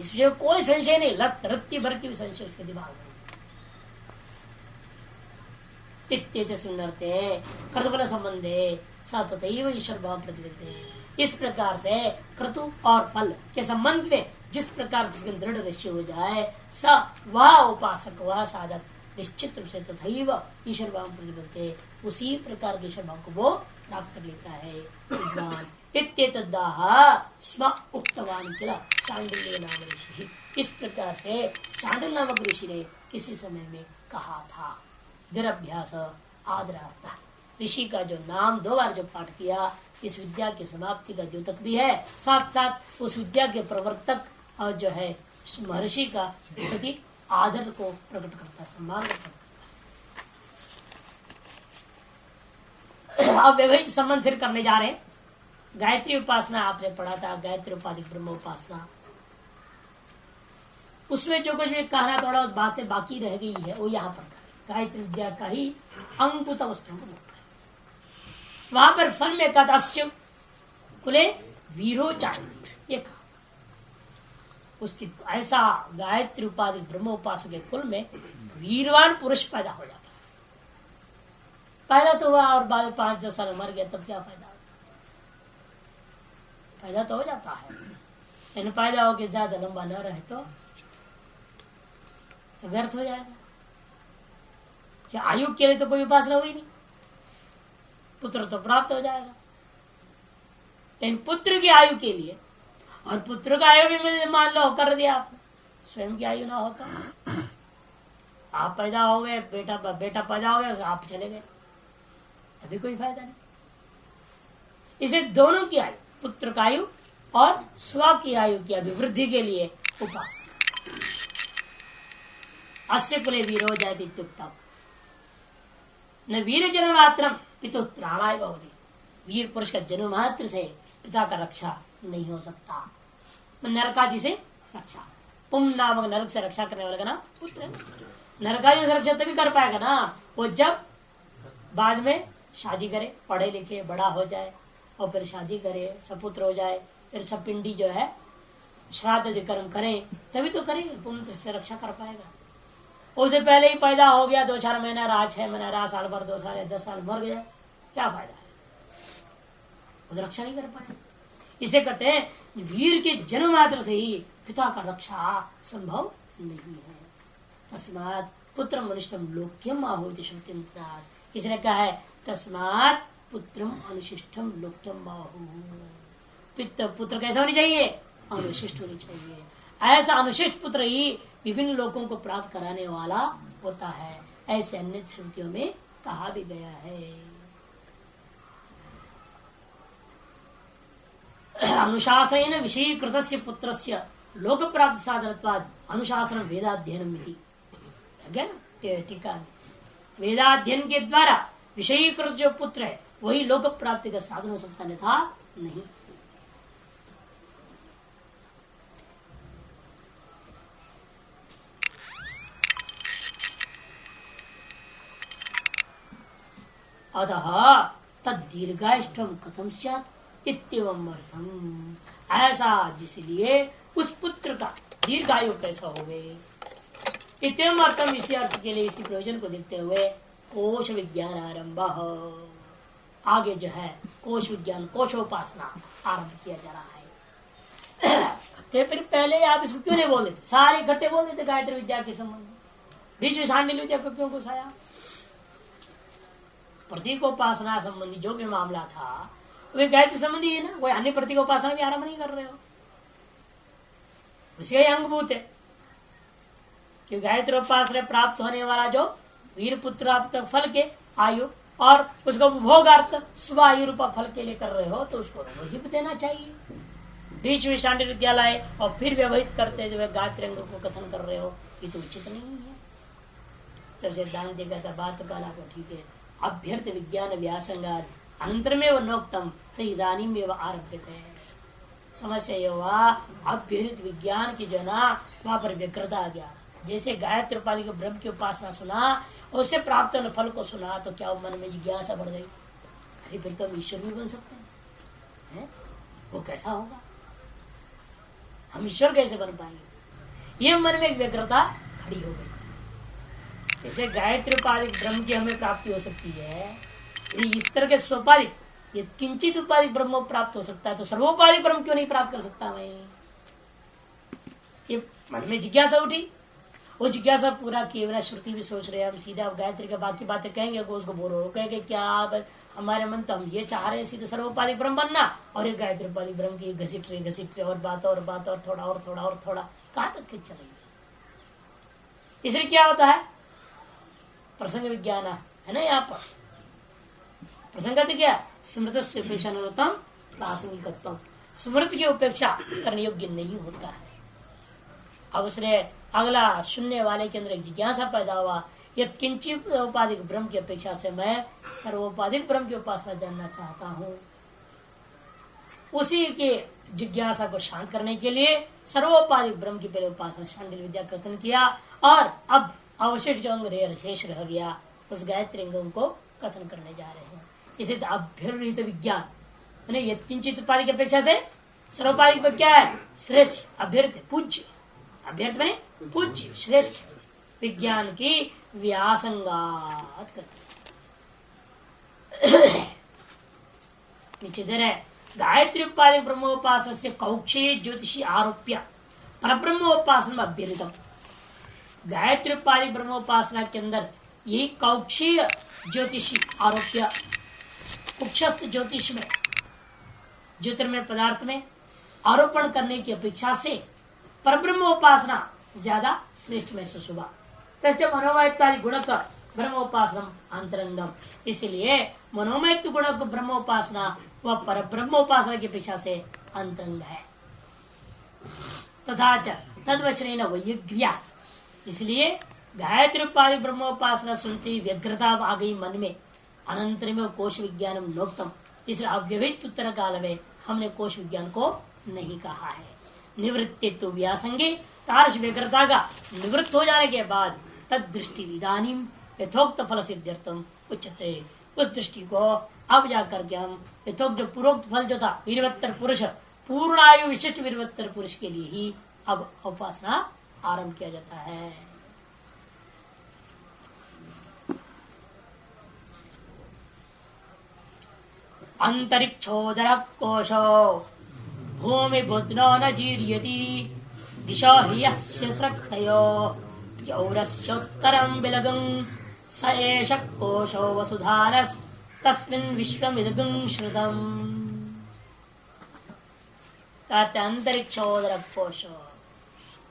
इसलिए कोई संशय नहीं, रत्ती भर की भी संशय उसके दिमाग में। क्रतुफल संबंधे सततैव ईश्वर भाव प्रतिबद्ध। इस प्रकार से क्रतु और फल के संबंध में जिस प्रकार दृढ़ निश्चय हो जाए, स वह उपासक वह साधक निश्चित रूप से तथैव ईश्वर भाव प्रतिबद्ध, उसी प्रकार के ईश्वर भाव को वो प्राप्त कर लेता है। विद्वान इत्येतद्दाह स्व उक्तवान किल शांडिल्य नाम ऋषि, इस प्रकार से शांडिल्य नामक ऋषि ने किसी समय में कहा था। निरभ्यास आदरार्थ, ऋषि का जो नाम 2 बार जो पाठ किया, इस विद्या की समाप्ति का द्योतक भी है, साथ साथ उस विद्या के प्रवर्तक और जो है महर्षि का प्रति आदर को प्रकट करता, सम्मान करता। अब वैवाहिक संबंध फिर करने जा रहे हैं। गायत्री उपासना आपने पढ़ा था, गायत्री उपाधिक ब्रह्म उपासना, उसमें जो कुछ भी कहना थोड़ा बातें बाकी रह गई है वो यहाँ पर गायत्री विद्या का ही अंकुत वस्तु को वहां पर फल में कहा था कुले वीरो चाहिए ये कहा। उसकी ऐसा गायत्री उपाधि ब्रह्मोपासक के कुल में वीरवान पुरुष पैदा हो जाता है। पैदा तो हुआ और बाद 5-10 साल मर गया, तब क्या फायदा? पैदा तो हो जाता है, लेकिन पैदा हो के ज्यादा लंबा न रहे तो व्यर्थ हो जाएगा। क्या आयु के लिए तो कोई उपासना हुई नहीं, पुत्र तो प्राप्त हो जाएगा, लेकिन पुत्र की आयु के लिए, और पुत्र का आयु भी मान लो कर दिया आपने, स्वयं की आयु ना होता, आप पैदा हो गए, बेटा पैदा हो गया, आप चले गए, अभी कोई फायदा नहीं। इसे दोनों की आयु, पुत्र का आयु और स्व की आयु की अभिवृद्धि के लिए उपासना। अस्य कुले वीरो जायते इत्युक्तम् न वीर जन्म मात्र पितु त्राणाय भवति। वीर पुरुष का जन्म मात्र से पिता का रक्षा नहीं हो सकता। नरकादि से रक्षा, पुम नामक नरक से रक्षा करने वाले का नाम पुत्र है। नरकादि से रक्षा तभी कर पाएगा ना वो जब बाद में शादी करे, पढ़े लिखे बड़ा हो जाए और फिर शादी करे, सपुत्र हो जाए, फिर सब पिंडी जो है श्राद्ध कर्म करें, तभी तो करेंगे, पुण्य से रक्षा कर पाएगा। उसे पहले ही पैदा हो गया, 2-4 महीना रहा, 6 महीना रहा, साल भर 2 साल या 10 साल मर गया, क्या फायदा है? वो रक्षा नहीं कर पाए। इसे कहते हैं वीर के जन्म मात्र से ही पिता का रक्षा संभव नहीं है। तस्मात् पुत्र मनिष्ठम लोक्यम आहुति श्रुतिम। इसने कहा है तस्मात् पुत्रम अनुशिष्टम लोक्यम आहु। पुत्र कैसा होनी चाहिए? अनुशिष्ट होनी चाहिए। ऐसा अनुशिष्ट पुत्र ही विभिन्न लोगों को प्राप्त कराने वाला होता है, ऐसे अन्य श्रुतियों में कहा भी गया है। अनुशासन विषयीकृत पुत्रस्य लोक प्राप्त साधनत्वाद अनुशासन वेदाध्ययनम टीका में वेदाध्ययन के द्वारा विषयीकृत जो पुत्र है वही लोक प्राप्ति का साधन हो सकता अन्यथा नहीं। अतः तद दीर्घायुष्ठम कथम स्यात् इत्येवम् अर्थम। ऐसा जिसलिए उस पुत्र का दीर्घायु कैसा हो गए, इत्येवम् अर्थम, इसी अर्थ के लिए इसी प्रयोजन को देखते हुए कोश विज्ञान आरंभ, आगे जो है कोश विज्ञान कोशोपासना आरंभ किया जा रहा है। तो फिर पहले आप इसको क्यों नहीं बोल देते, सारे इकट्ठे बोल देते गायत्री विद्या के संबंध में, बीच में शांडिल्य विद्या को क्यों घुसाया? प्रतीकोपासना संबंधी जो भी मामला था वे गायत्री संबंधी है ना, कोई अन्य प्रतीकोपासना भी आरंभ नहीं कर रहे हो, उसके अंगभूत है कि गायत्री उपासना प्राप्त होने वाला जो वीर पुत्र फल के आयु और उसको भोगार्थ स्व आयु रूपा फल के लिए कर रहे हो तो उसको वही देना चाहिए। बीच में शांडिल्य विद्यालय और फिर व्यवहित करते जो गायत्री अंग को कथन कर रहे हो, ये तो उचित नहीं है। जब सिद्धांत कहता बात काला को ठीक है, अभ्यर्थ विज्ञान व्यासंगार अनंतरमेव नोक्तम तो इदानीम आरभ्यते। समस्या ये हुआ अभ्यर्थ विज्ञान की जो ना वहां पर व्यग्रता आ गया। जैसे गायत्री उपाधि को ब्रह्म की उपासना सुना, उससे प्राप्त होने फल को सुना तो क्या मन में जिज्ञासा बढ़ गई, अरे फिर तो हम ईश्वर भी बन सकते हैं, वो कैसा होगा, हम ईश्वर कैसे बन पाएंगे, ये मन में एक व्यग्रता खड़ी हो गई। जैसे गायत्री उपाधिक ब्रह्म की हमें प्राप्ति हो सकती है, यदि इस तरह के सोपाधिक ये किंचित उपाधिक ब्रह्म प्राप्त हो सकता है तो सर्वोपाधिक ब्रह्म क्यों नहीं प्राप्त कर सकता मैं? ये मन में जिज्ञासा उठी, वो जिज्ञासा पूरा केवल श्रुति भी सोच रहे हैं, हम सीधा गायत्री का बाकी बातें कहेंगे उसको बोलो कहेंगे क्या हमारे मन तो हम ये चाह रहे हैं सीधे सर्वोपाधिक ब्रह्म बनना, और ये गायत्री उपाधिक ब्रह्म की घसीट रहे और बात और थोड़ा और थोड़ा और थोड़ा कहां तक खींच चलेंगे। इसलिए क्या होता है, प्रसंग विज्ञान है ना, यहाँ पर प्रसंगत क्या, स्मृत से उपेक्षा नोत्तम प्रासंगिकत्व, स्मृति की उपेक्षा करने योग्य नहीं होता है। अब उसने अगला शून्य वाले के अंदर एक जिज्ञासा पैदा हुआ, यह किंचित उपाधिक ब्रह्म की अपेक्षा से मैं सर्वोपाधिक ब्रह्म की उपासना जानना चाहता हूँ। उसी के जिज्ञासा को शांत करने के लिए सर्वोपाधिक ब्रह्म की पहले उपासना शांडिल विद्या कथन किया, और अब अवशिष्ट जो अंग शेष रह गया उस गायत्री अंगों को कथन करने जा रहे हैं। इसे अभ्युत विज्ञान मैंने यत्किंचित उपाधि की अपेक्षा से सर्वोपाधिक पर क्या है? श्रेष्ठ, अभ्यर्थ, पूज्य। अभ्यर्थ मैंने पूज्य, श्रेष्ठ विज्ञान की व्यासंगात करते नीचे दे रहे गायत्री उपाधि ब्रह्मोपासन से कौक्षे ज्योतिषी आरोप्य परब्रह्मोपासन में अभ्यर्तम। गायत्री उपाधि ब्रह्मोपासना के अंदर यही कौक्षीय ज्योतिषी आरोप्य, कुक्षस्थ ज्योतिष में, ज्योतिर्मय पदार्थ में आरोपण करने की अपेक्षा से परब्रह्मोपासना ज्यादा श्रेष्ठ महसूस हुआ। मनोमय गुण का ब्रह्मोपासना अंतरंगम, इसलिए मनोमय गुण को ब्रह्मोपासना वह पर ब्रह्मोपासना की अपेक्षा से अंतरंग है। तथा तद्वचन वैग्र्या, इसलिए गायत्री उपाधि ब्रह्मोपासना सुनती व्यग्रता आ गई मन में। अनंतर में कोश विज्ञानम नोक्तम, इसलिए अव्यवहित उत्तर काल में हमने कोश विज्ञान को नहीं कहा है। निवृत्तित्व व्यासंगे, तारस व्यग्रता का निवृत्त हो जाने के बाद तद दृष्टि विदानीम यथोक्त फल सिद्ध्यर्थम उच्यते। उस दृष्टि को अब जाकर के हम यथोक्त जो पूर्वोक्त फल जो था वीरवत्तर पुरुष, पूर्ण आयु विशिष्ट वीरवत्तर पुरुष के लिए ही अब उपासना आरंभ किया जाता है। अंतरिक्षोदर कोशो भूमि बुद्नो न जीर्यति दिशो हि यस्य स्रक्तयो यौरस्योत्तरं बिलगं स एष कोशो वसुधारस् तस्मिन् विश्वमिदगं श्रुतम्। कहते अंतरिक्षोदर कोशो,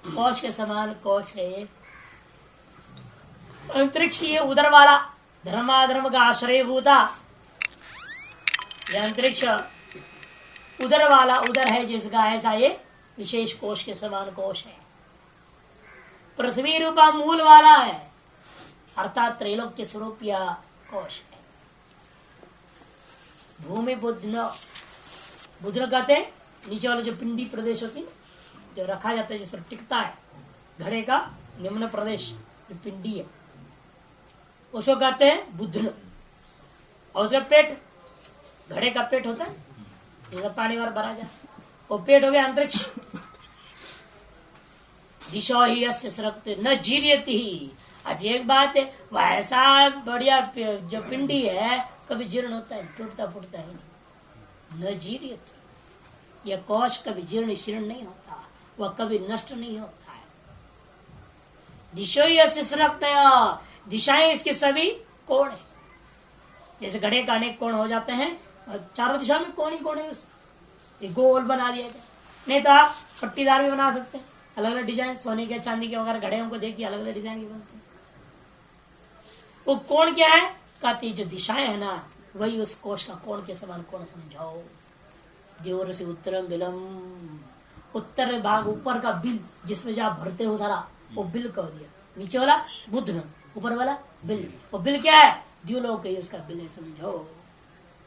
कोश के समान कोश है। अंतरिक्ष ये उदर वाला धर्माधर्म का आश्रय भूता, यह अंतरिक्ष उदर वाला उदर है जिसका ऐसा ये विशेष कोश के समान कोश है। पृथ्वी रूपा मूल वाला है, अर्थात त्रैलोक्य स्वरूप यह कोश है। भूमि बुद्ध बुद्ध कहते हैं नीचे वाला जो पिंडी प्रदेश होती है जो रखा जाता है, जिस पर टिकता है घड़े का निम्न प्रदेश जो पिंडी है उसको कहते हैं बुद्धन। और उसका पेट, घड़े का पेट होता है पानी और भरा जाए, वो पेट हो गया अंतरिक्ष। दिशो ही यस्य न जीर्यति ही। आज एक बात है, वैसा बढ़िया जो पिंडी है कभी जीर्ण होता है, टूटता फूटता है नहीं। न जीर्यति, यह कोश कभी जीर्ण शीर्ण नहीं होता, वह कभी नष्ट नहीं होता है। दिशो ही यस्य दिशाएं इसके सभी कोण है। जैसे घड़े का अनेक कोण हो जाते हैं, चारों दिशा में कोण ही कोण है, ये गोल बना दिया जाए। नहीं तो आप पट्टीदार भी बना सकते हैं, अलग अलग डिजाइन, सोने के चांदी के वगैरह घड़े को देखिए अलग अलग डिजाइन के बनते हैं। वो कोण क्या है? कहती जो दिशाएं है ना, वही उस कोश का कोण के समान कोण समझाओ। देवर से उत्तरम बिलम, उत्तर भाग ऊपर का बिल जिसमें जो आप भरते हो सारा, वो बिल कह दिया। नीचे वाला बुद्ध, ऊपर वाला बिल। वो बिल क्या है? द्यूलोक है, उसका बिल है, समझो।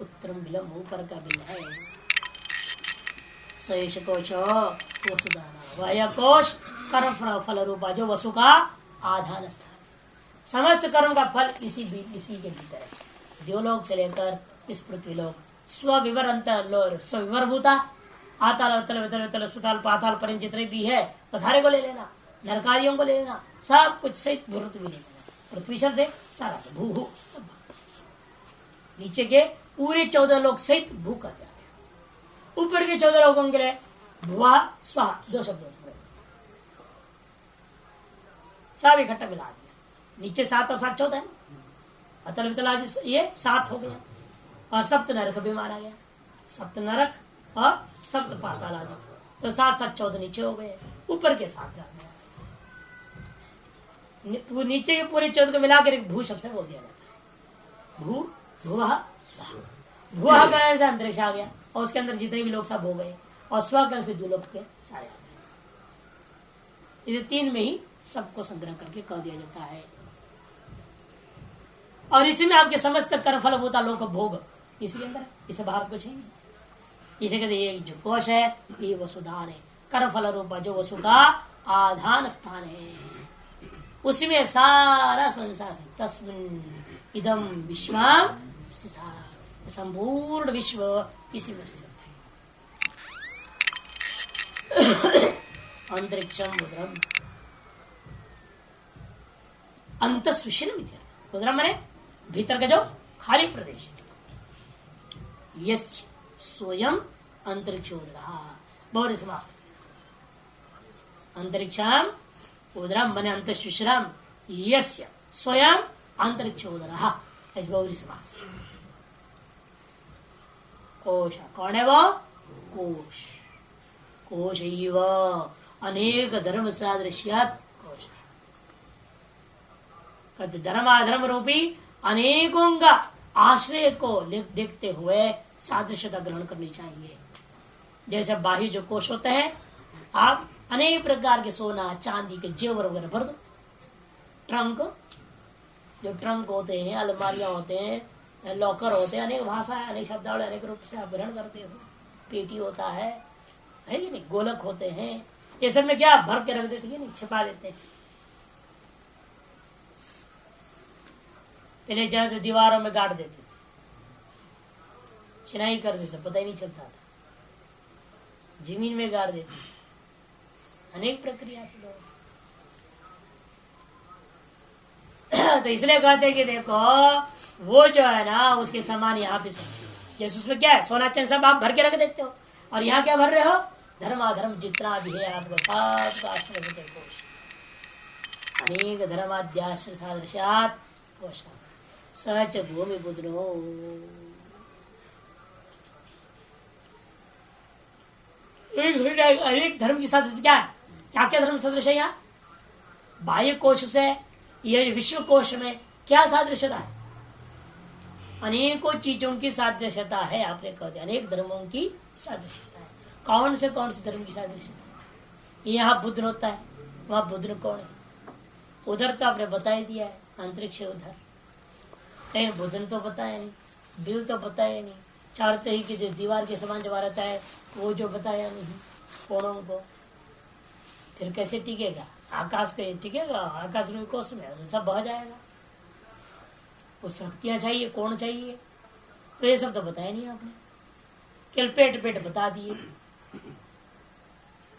उत्तरम बिलम ऊपर का बिल है। शेष कोश वसुधारा, वह कोश कर्म फल रूपा जो वसु का आधान स्थान, समस्त कर्म का फल इसी के भीतर है। द्योलोक से लेकर इस पृथ्वीलोक, स्वविवर अंतर स्वविवर भूता, आताल तल सुताल पाताल पर जितने भी है पथारे को ले लेना, नरकारियों को ले लेना, सब कुछ से पृथ्वी ले लेना। पृथ्वी शब्द से सारा भू सब नीचे के पूरे 14 लोग सहित भू कर जाते हैं। ऊपर के 14 लोगों के लिए भुआ स्वाहा 2 शब्दों से सब इकट्ठा मिला दिया। नीचे 7 और 7 14 है, अतल वितल आदि ये 7 हो गया। और सप्त नरक भी मारा गया, सप्त नरक और सप्त पाताल आदि, तो 7 7 14 नीचे हो गए, ऊपर के 7 रह गए। नीचे के पूरे 14 को मिलाकर एक भू शब्द से बोल दिया जाता है। भू भुआ भुआ करने से अंतरिक्ष आ गया, और उसके अंदर जितने भी लोग सब हो गए, और स्व से जो लोग के सारे आ गए। इसे 3 में ही सबको संग्रह करके कह दिया जाता है। और इसी में आपके समस्त कर्मफल होता लोक भोग इसी के अंदर है, इसे बाहर कुछ है नहीं। इसे कहते ये जो कोश है ये वसुधान है, कर्म फल रूपा जो वसु का आधान स्थान है, उसमें सारा संसार है। तस्मिन् इदम विश्वम स्थिता, संपूर्ण विश्व इसी में स्थित है। अंतरिक्षम उदरम, अंतस्विषिनम, उदरम माने भीतर का जो खाली प्रदेश है। यस्य स्वयं अंतरिक्ष उदरः, बहुरी समास, अंतरिक्षम उदरम माने अंतस्विषिनम, यस्य स्वयं अंतरिक्ष उदरः, ऐसे बहुरी समास। कोश कौन है वो? कोश, कोश अनेक धर्म सादृश्यात् कोश, धर्माधर्म रूपी अनेकों का आश्रय को देखते हुए सादृश्यता ग्रहण करनी चाहिए। जैसे बाह्य जो कोश होते हैं, आप अनेक प्रकार के सोना चांदी के जेवर वगैरह भर दो। ट्रंक, जो ट्रंक होते हैं, अलमारियां होते हैं, लॉकर होते हैं, अनेक भाषा अनेक शब्दावली अनेक रूप से आप ग्रहण करते हो। पेटी होता है कि नहीं, गोलक होते हैं, ये सब में क्या भर के रख देते हैं, नहीं छिपा देते हैं। पहले जाते दीवारों में गाड़ देते थे, चिनाई कर देते, पता ही नहीं चलता था, जमीन में गाड़ देते थे, अनेक प्रक्रिया से लोग। तो इसलिए कहते कि देखो वो जो है ना, उसके समान यहाँ पे जैसे उसमें क्या है, सोना चंद सब आप भर के रख देते हो, और यहाँ क्या भर रहे हो? धर्माधर्म जितना भी है आपको सबका आश्रय कोश, अनेक धर्माद्याश्रय सादृश्यात् कोश, सच भूमि बुद्रो। अनेक धर्म की सादृश्य क्या है? क्या क्या धर्म सदृश है? यहाँ बाह्य कोश से यह विश्व कोश में क्या सादृश्यता है? अनेकों चीजों की सादृश्यता है। आपने कह दिया अनेक धर्मों की सादृश्यता है। कौन से धर्म की सादृश्यता है? यहाँ बुद्ध होता है, वहां बुद्ध कौन है? उधर तो आपने बता ही दिया है, अंतरिक्ष उधर। कहीं बुद्ध तो बताया नहीं, बिल तो बताया नहीं, चारते ही कि जो दीवार के समान जमा रहता है वो जो बताया नहीं कोणों को, फिर कैसे टिकेगा? आकाश के टिकेगा? आकाश रूपी कोश में सब बह जाएगा। कुछ शक्तियां चाहिए, कोण चाहिए, तो ये सब तो बताया नहीं आपने, केवल पेट पेट बता दिए,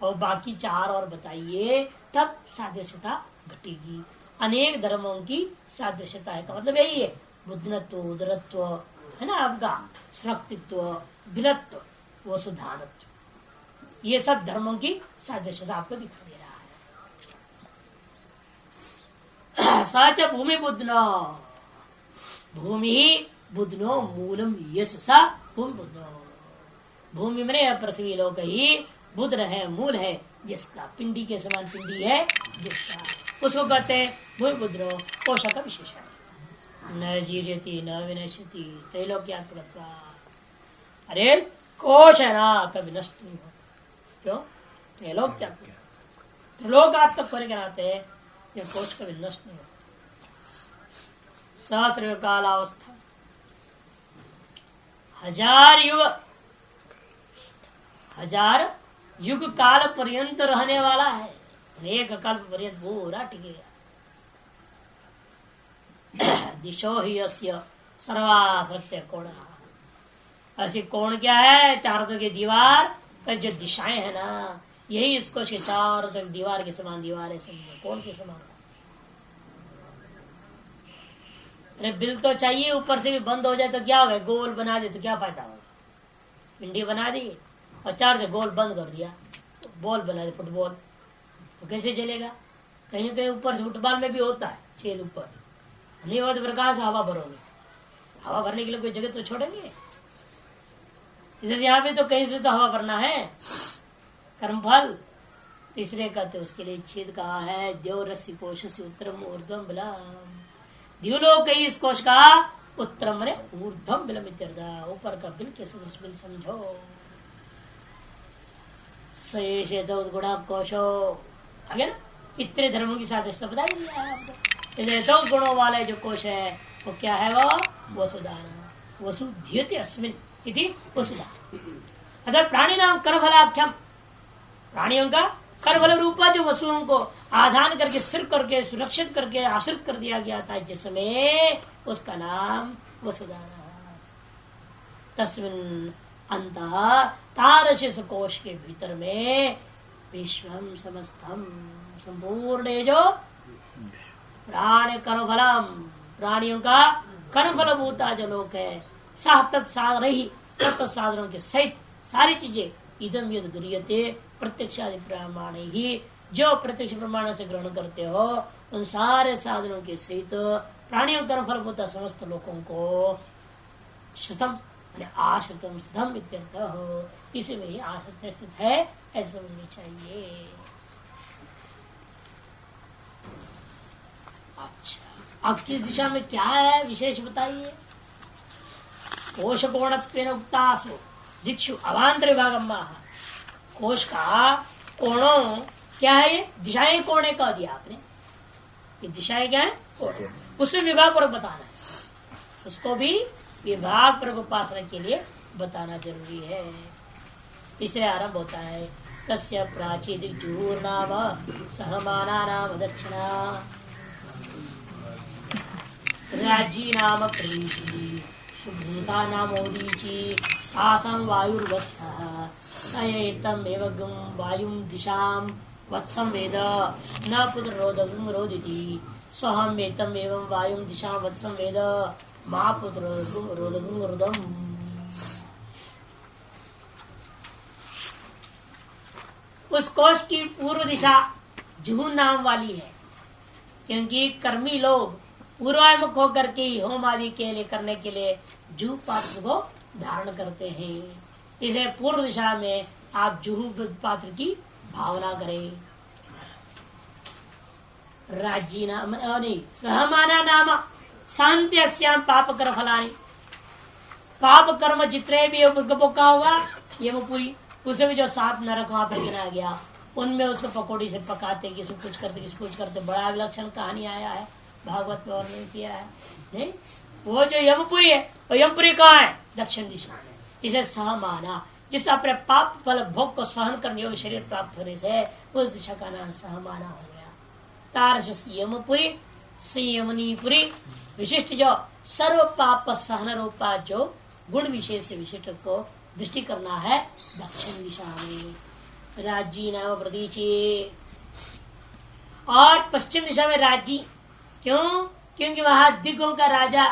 और बाकी चार और बताइए, तब सादृश्यता घटेगी। अनेक धर्मों की सादृश्यता है का मतलब यही है, बुद्धत्व, उदरत्व है ना आपका, शक्तित्व, बिलत्व, वसुधानत्व, ये सब धर्मों की सादृश्यता आपको दिखाई दे रहा है। सच भूमि बुद्धनो, भूमि बुद्धनो मूलम यश सा भूमि बुद्धनो, भूमि में पृथ्वी लोक ही बुद्ध है, मूल है, जिसका पिंडी के समान पिंडी है जिसका, उसको कहते हैं भूमि बुद्धनो, कोश का विशेषण। न जीर्यति न विनश्यति त्रैलोक्यात्मक, अरे कोश है ना, कभी नष्ट नहीं हो। क्यों? त्रैलोक्यात्मक, त्रिलोकात्मक होने के नाते ये कोश कभी नष्ट नहीं होता। सहस्र कालावस्था, 1000 युग काल पर्यंत रहने वाला है, एक कल्प पर्यंत पूरा टिकेगा। दिशो ही अस्य सर्वासत्य कोण, ऐसी कोण क्या है? चारों तरफ की दीवार का जो दिशाएं है ना, यही इसको चारों तरफ दीवार के समान दीवार है, कोण के समान। अरे बिल तो चाहिए, ऊपर से भी बंद हो जाए तो क्या होगा? गोल बना दे तो क्या फायदा होगा? पिंडी बना दी और चार से गोल बंद कर दिया, बॉल बना दे फुटबॉल, तो कैसे चलेगा? कहीं कहीं ऊपर से फुटबॉल में भी होता है छेद, ऊपर नहीं होता, प्रकाश से हवा भरोगे, हवा भरने के लिए कोई जगह तो छोड़ेंगे। इसलिए यहाँ पे तो कहीं से तो हवा भरना है, कर्मफल। तीसरे कहते उसके लिए छेद कहा है, देव रस्य कोश से उत्तरम ऊर्ध्वम बलम, द्यूलोक इस कोश का उत्तरम रे ऊर्ध्वम बिलम, ऊपर का बिल के सदृश बिल समझो। सये गुणा कोशो, आगे ना इतने धर्मों की सादृश्यता बता दिया है आपको। दो गुणों वाले जो कोश है वो क्या है? वो वसुधान, वसुध्यते अस्मिन् इति वसुधान। अतः प्राणी नाम कर्मफलाख्यम, प्राणियों का कर्मफल रूपा जो वस्तुओं को आधान करके स्थिर करके सुरक्षित करके आश्रित कर दिया गया था जिसमें, उसका नाम वसुधारा। तस्मिन् अंतः तारशिष कोश के भीतर में विश्वम समस्तम, संपूर्ण जो प्राण कर्मफलम, प्राणियों का कर्मफल भूता जो लोक है, सह तत्साधन ही तत्साधनों के सहित सारी चीजें इदम यद गृह्यते प्रत्यक्षादि प्रमाण ही, जो प्रत्यक्ष प्रमाण से ग्रहण करते हो उन सारे साधनों के सहित प्राणियों कर्मफल भूता समस्त लोगों को श्रुतम आश्रितम स्थितम इत्यर्थ हो, इसी में ही आश्रित स्थित है ऐसा समझना चाहिए। अच्छा, अब किस दिशा में क्या है विशेष बताइए। कोश कोणत्वेन उक्तासु दिक्षु अवान्तर विभागम, कोश का कोणों क्या है, ये दिशाएं कोणे का दिया आपने, ये दिशाएं क्या है कोण, उसमें विभाग पर बताना है, उसको भी विभाग पर उपासना के लिए बताना जरूरी है। तीसरे आरंभ होता है तस्य प्राची दिग्जूर नाम सहमाना नाम दक्षिणा राज्य नाम प्रीची सुभूता नाम ओदीची आसम वायुर्वत्सः सयेतम एवं वायुं दिशां वत्सं वेद न पुत्ररोधं रोदिति स्वहं एतम एवं वायुं दिशां वत्सं वेद मा पुत्ररोधं रुदम्। उस कोश की पूर्व दिशा जुहू नाम वाली है, क्योंकि कर्मी लोग पूर्वामुख होकर के होम आदि के लिए करने के लिए जुहू पात्र को धारण करते हैं। इसे पूर्व दिशा में आप जुहू पात्र की भावना करें। राज्य नाम नहीं सहमाना नाम शांत्याम पाप कर फलानी, पाप कर्म जितने भी उसको पोका होगा यमपुरी, उसे भी जो 7 नरक वहां पर गिना गया उनमें उसको पकौड़ी से पकाते, किसी कुछ करते किसी कुछ करते, बड़ा विलक्षण कहानी आया है भागवत में वर्णन किया है। नहीं, वो जो यमपुरी है वो यमपुरी कहाँ है, दक्षिण दिशा में। इसे सहमाना, जिस अपने पाप फल भोग को सहन करने योग्य शरीर प्राप्त होने से उस दिशा का नाम सहमाना हो गया। तारस यमपुरी संयमनीपुरी, विशिष्ट जो सर्व पाप सहन रूपा जो गुण विशेष विशिष्ट को दृष्टि करना है दक्षिण दिशा में। राज्य नाम प्रतीची, और पश्चिम दिशा में राज्य, क्यों, क्योंकि वहां दिग्गों का राजा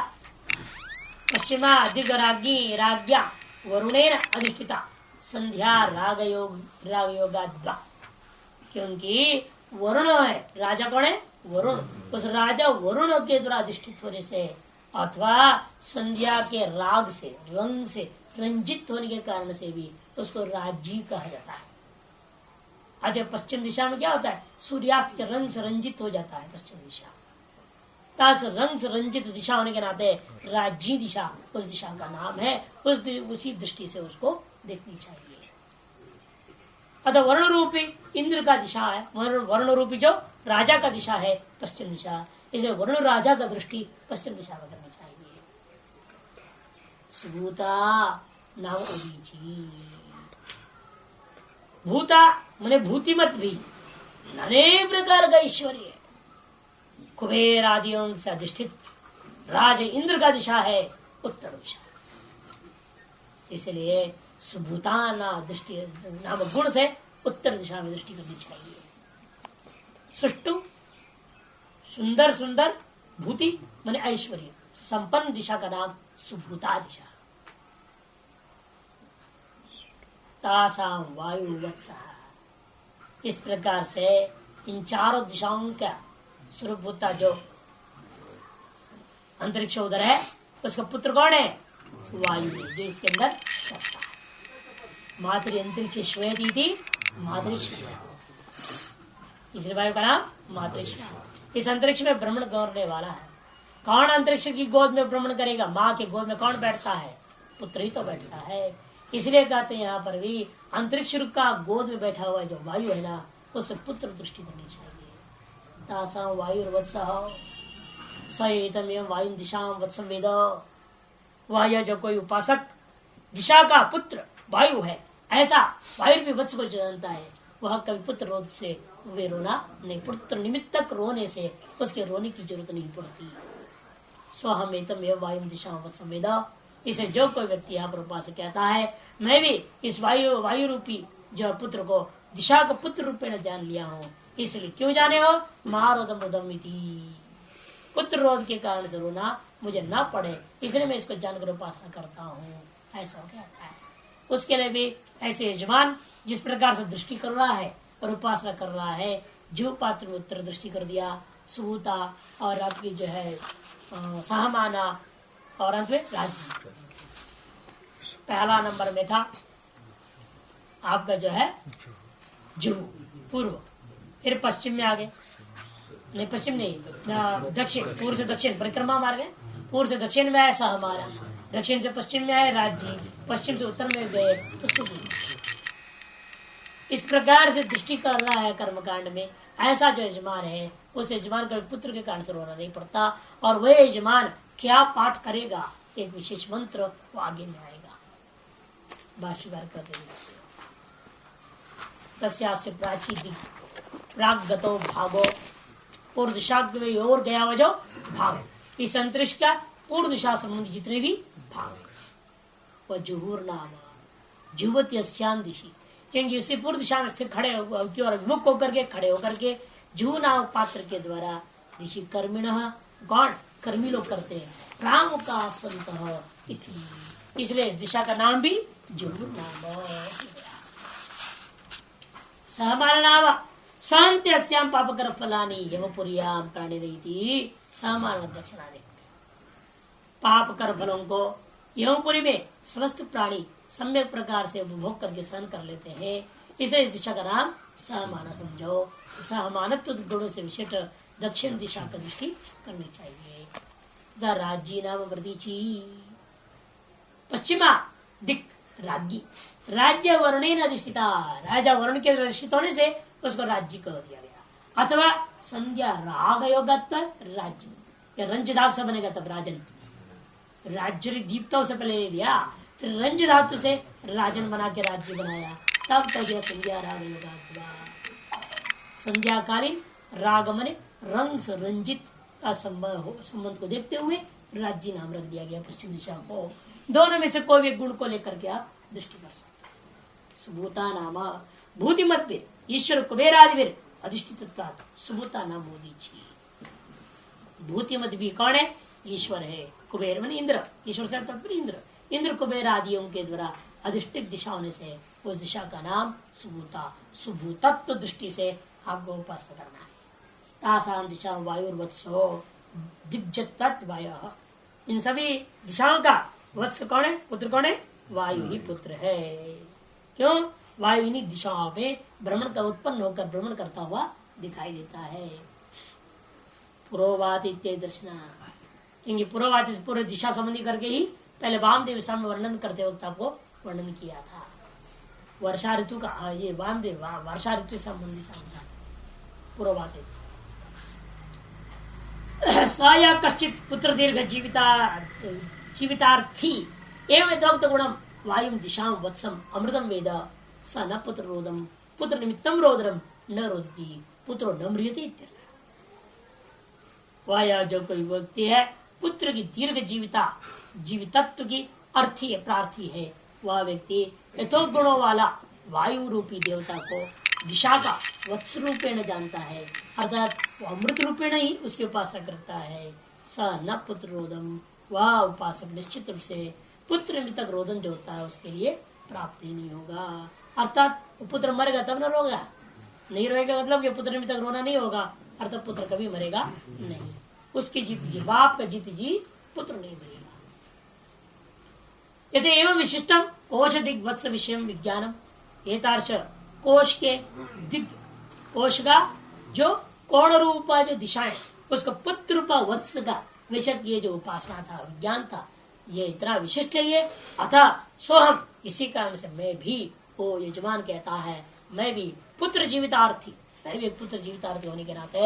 पश्चिमा दिग्ग राज्ञी राज्ञा वरुणेन अधिष्ठिता संध्या राग योगाद्वा, क्योंकि वरुण है राजा, कौन है वरुण, उस राजा वरुण के द्वारा अधिष्ठित होने से अथवा संध्या के राग से रंग से रंजित होने के कारण से भी उसको राज्य कहा जाता है। अतः पश्चिम दिशा में क्या होता है, सूर्यास्त के रंग से रंजित हो जाता है पश्चिम दिशा, रंग से रंजित दिशा होने के नाते राज्य दिशा उस दिशा का नाम है। उसी दृष्टि से उसको देखनी चाहिए। अतः वर्ण रूपी इंद्र का दिशा है, वर्ण रूपी जो राजा का दिशा है पश्चिम दिशा, इसे वर्ण राजा का दृष्टि पश्चिम दिशा में करनी चाहिए। सुभूता नाम उदीची, भूता माने भूतिमत भी, अनेक प्रकार का ऐश्वर्य, कुबेर आदियों से अधिष्ठित राज इंद्र का दिशा है उत्तर दिशा, इसलिए सुभूताना दृष्टि नाम गुण से उत्तर दिशा में दृष्टि करनी चाहिए। सुष्टु सुंदर सुंदर, भूति माने ऐश्वर्य, संपन्न दिशा का नाम सुभूता दिशा। तासाम वायु वत्सः, इस प्रकार से इन चारों दिशाओं का स्वरूपभूता जो अंतरिक्ष उधर है उसका पुत्र कौन है, वायु, जो इसके अंदर सत्ता है। मातृ अंतरिक्ष श्वेती थी मातृश्व, इसलिए वायु का नाम मातृश्व। इस अंतरिक्ष में भ्रमण करने वाला है। कौन अंतरिक्ष की गोद में भ्रमण करेगा, माँ के गोद में कौन बैठता है, पुत्र ही तो बैठता है। इसलिए कहते हैं यहाँ पर भी अंतरिक्ष का गोद में बैठा हुआ जो वायु है ना, उससे पुत्र दृष्टि करनी चाहिए। तासां वायुर्वत्सः सएतम एवं वायु दिशां वत्सं वेद, वह जो कोई उपासक दिशा का पुत्र वायु है ऐसा वायु भी वत्स को जानता है, वह कभी पुत्र रोध से वे रोना नहीं, पुत्र निमित्तक रोने से उसके रोने की जरूरत नहीं पड़ती। स्वहमेतम एवं वायु दिशा वत्सवेद, इसे जो कोई व्यक्ति यहाँ पर उपासक कहता है मैं भी इस वायु रूपी जो पुत्र को दिशा का पुत्र रूपेण जान लिया हूँ, इसलिए क्यों जाने हो, महारोदम उदमिति, पुत्र रोध के कारण से रोना मुझे न पड़े, इसलिए मैं इसको जानकर उपासना करता हूँ, ऐसा कहता है। उसके लिए भी ऐसे यजमान जिस प्रकार से दृष्टि कर रहा है और उपासना कर रहा है, जीव पात्र में उत्तर दृष्टि कर दिया, सुभूता और आपकी जो है सहमाना और अंत में राज्य। पहला नंबर में था आपका जो है जुहू पूर्व, फिर पश्चिम में आ गए, नहीं पश्चिम नहीं दक्षिण, पूर्व से दक्षिण परिक्रमा मार्ग है, पूर्व से दक्षिण में आया सहमाना, दक्षिण से पश्चिम में आए राज्य, पश्चिम से उत्तर में गए तो सुबह। इस प्रकार से दृष्टि कर रहा है कर्मकांड में। ऐसा जो यजमान है उस यजमान का पुत्र के कारण से रोना नहीं पड़ता, और वह यजमान क्या पाठ करेगा, एक विशेष मंत्र वो आगे में आएगा। भाष्यकार कहते हैं तस्यास्य प्राची प्रागतो भागो, पूर्व दिशा में और गया वजो भाग, इस अंतरिक्ष का पूर्व दिशा संबंधी जितने भी भाग वह जुहूर नाम जुवती अस्यान दिशी, क्योंकि उसी पूर्व दिशा में स्थित खड़े और विमुख होकर के खड़े होकर के जुहू नामक पात्र के द्वारा दिशी कर्मिण गौण कर्मी लोग करते हैं, प्राम का संत इति, इसलिए इस दिशा का नाम भी जुहूर नाम। सहमान नाम सांत्याम पापकर फलानी यमपुरियाम प्राणी रही सहमान दक्षिणा दे, पाप कर फलों को यमपुरी में समस्त प्राणी सम्यक प्रकार से उपभोग करके सहन कर लेते हैं, इसे इस दिशा का नाम सहमाना समझो। सहमानत्व गुणों से विशिष्ट दक्षिण दिशा का दृष्टि करनी चाहिए। द राज्य नाम वृदिची, पश्चिमा दिक राज्ञी, राज्य वर्णेन अधिष्ठिता, राजा वर्ण के अधिष्ठित होने से उसको राज्य कह दिया गया, अथवा संध्या राग योगत्व राज्य, या रंज धातु से बनेगा तब राजन, राज्य दीप्ता से पहले ले लिया, फिर रंज धातु से राजन बना के राज्य बनाया, तब तो दिया संध्या राग योगात्व। संध्याकालीन राग मने रंग से रंजित का संबंध को देखते हुए राज्य नाम रख दिया गया पश्चिम दिशा को। दोनों में से कोई भी गुण को लेकर के आप दृष्टि कर सकते। सुभूता नाम भूतिमत ईश्वर कुबेरादिवीर अधिष्ठित सुभूता नाम मोदी, भूतिमत भी कौन है, ईश्वर है, कुबेर मन इंद्र, ईश्वर से तात्पर्य इंद्र, इंद्र कुबेर आदियों के द्वारा अधिष्ठित दिशा होने से उस दिशा का नाम सुभूता, सुभूतत्व दृष्टि से आपको उपासना करना है। तासाम दिशा वायुर्वत्सो दिग्जत वायु, इन सभी दिशाओं का वत्स कौन है, पुत्र कौन है, वायु ही पुत्र है। क्यों, वायु इन्हीं दिशाओं में भ्रमण का उत्पन्न होकर भ्रमण करता हुआ दिखाई देता है। पुरोवात इत्यादि दर्शना, क्योंकि पुरोवात पूर्व दिशा संबंधी करके ही पहले वामदेव सामने वर्णन करते वक्त आपको वर्णन किया था। वर्षा ऋतु का ये वामदेव वर्षा ऋतु संबंधी समझा पुरोवात। स या कश्चित पुत्र दीर्घ जीवितार्थी एवं यथोक्त गुणम वायु दिशा वत्सम अमृतम वेद स न पुत्र रोदम पुत्र निमित्तम रोदरम न रोदती पुत्रो न म्रियते। वाया जो कोई व्यक्ति है पुत्र की दीर्घ जीवितत्व की अर्थी है, प्रार्थी है, वह व्यक्ति यथोक्त गुणों वाला वायु रूपी देवता को दिशा का वत्स रूपेण जानता है, अर्थात वो अमृत रूपेण ही उसकी उपासना करता है। स न पुत्र रोदम, वह उपासक निश्चित रूप से पुत्र निमित्तक रोदन जो होता है उसके लिए प्राप्ति नहीं होगा। अर्थात वो पुत्र मरेगा तब न रोगा, नहीं रोएगा मतलब कि पुत्र निमित्तक रोना नहीं होगा, अर्थात पुत्र कभी मरेगा नहीं। उसकी जीत जी, बाप का जीत जी पुत्र नहीं मरेगा। यदि एवं विशिष्टम कोश दिग्वत्स विषय विज्ञानम, एतार्श कोश के दिग, कोश का जो कोण रूपा जो दिशाएं उसको पुत्र रूपा वत्स का विषय ये जो उपासना था, विज्ञान था, ये इतना विशिष्ट है ये। अतः सोहम, इसी कारण से मैं भी, वो यजमान कहता है मैं भी पुत्र जीवितार्थी, मैं भी पुत्र जीवितार्थी होने के नाते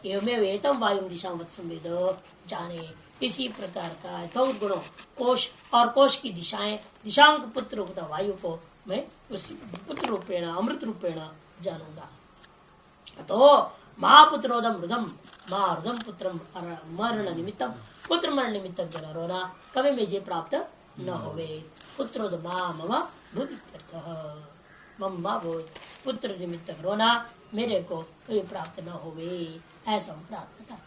एवमेव एतम वायु दिशा वत्सम वेद जाने, इसी प्रकार का गुणों कोश और कोश की दिशाएं, दिशाओं के पुत्र होता वायु को मैं उसी पुत्र रूपेण अमृत रूपेण जानूंगा। तो महापुत्रोदम हृदम महाहृदम पुत्र मरण निमित्तम पुत्र मरण निमित्त जन रोना कभी मुझे प्राप्त न होवे। पुत्रोद मम पुत्र निमित्त रोना मेरे को कभी प्राप्त न होवे, ऐसा प्रार्थना करता है।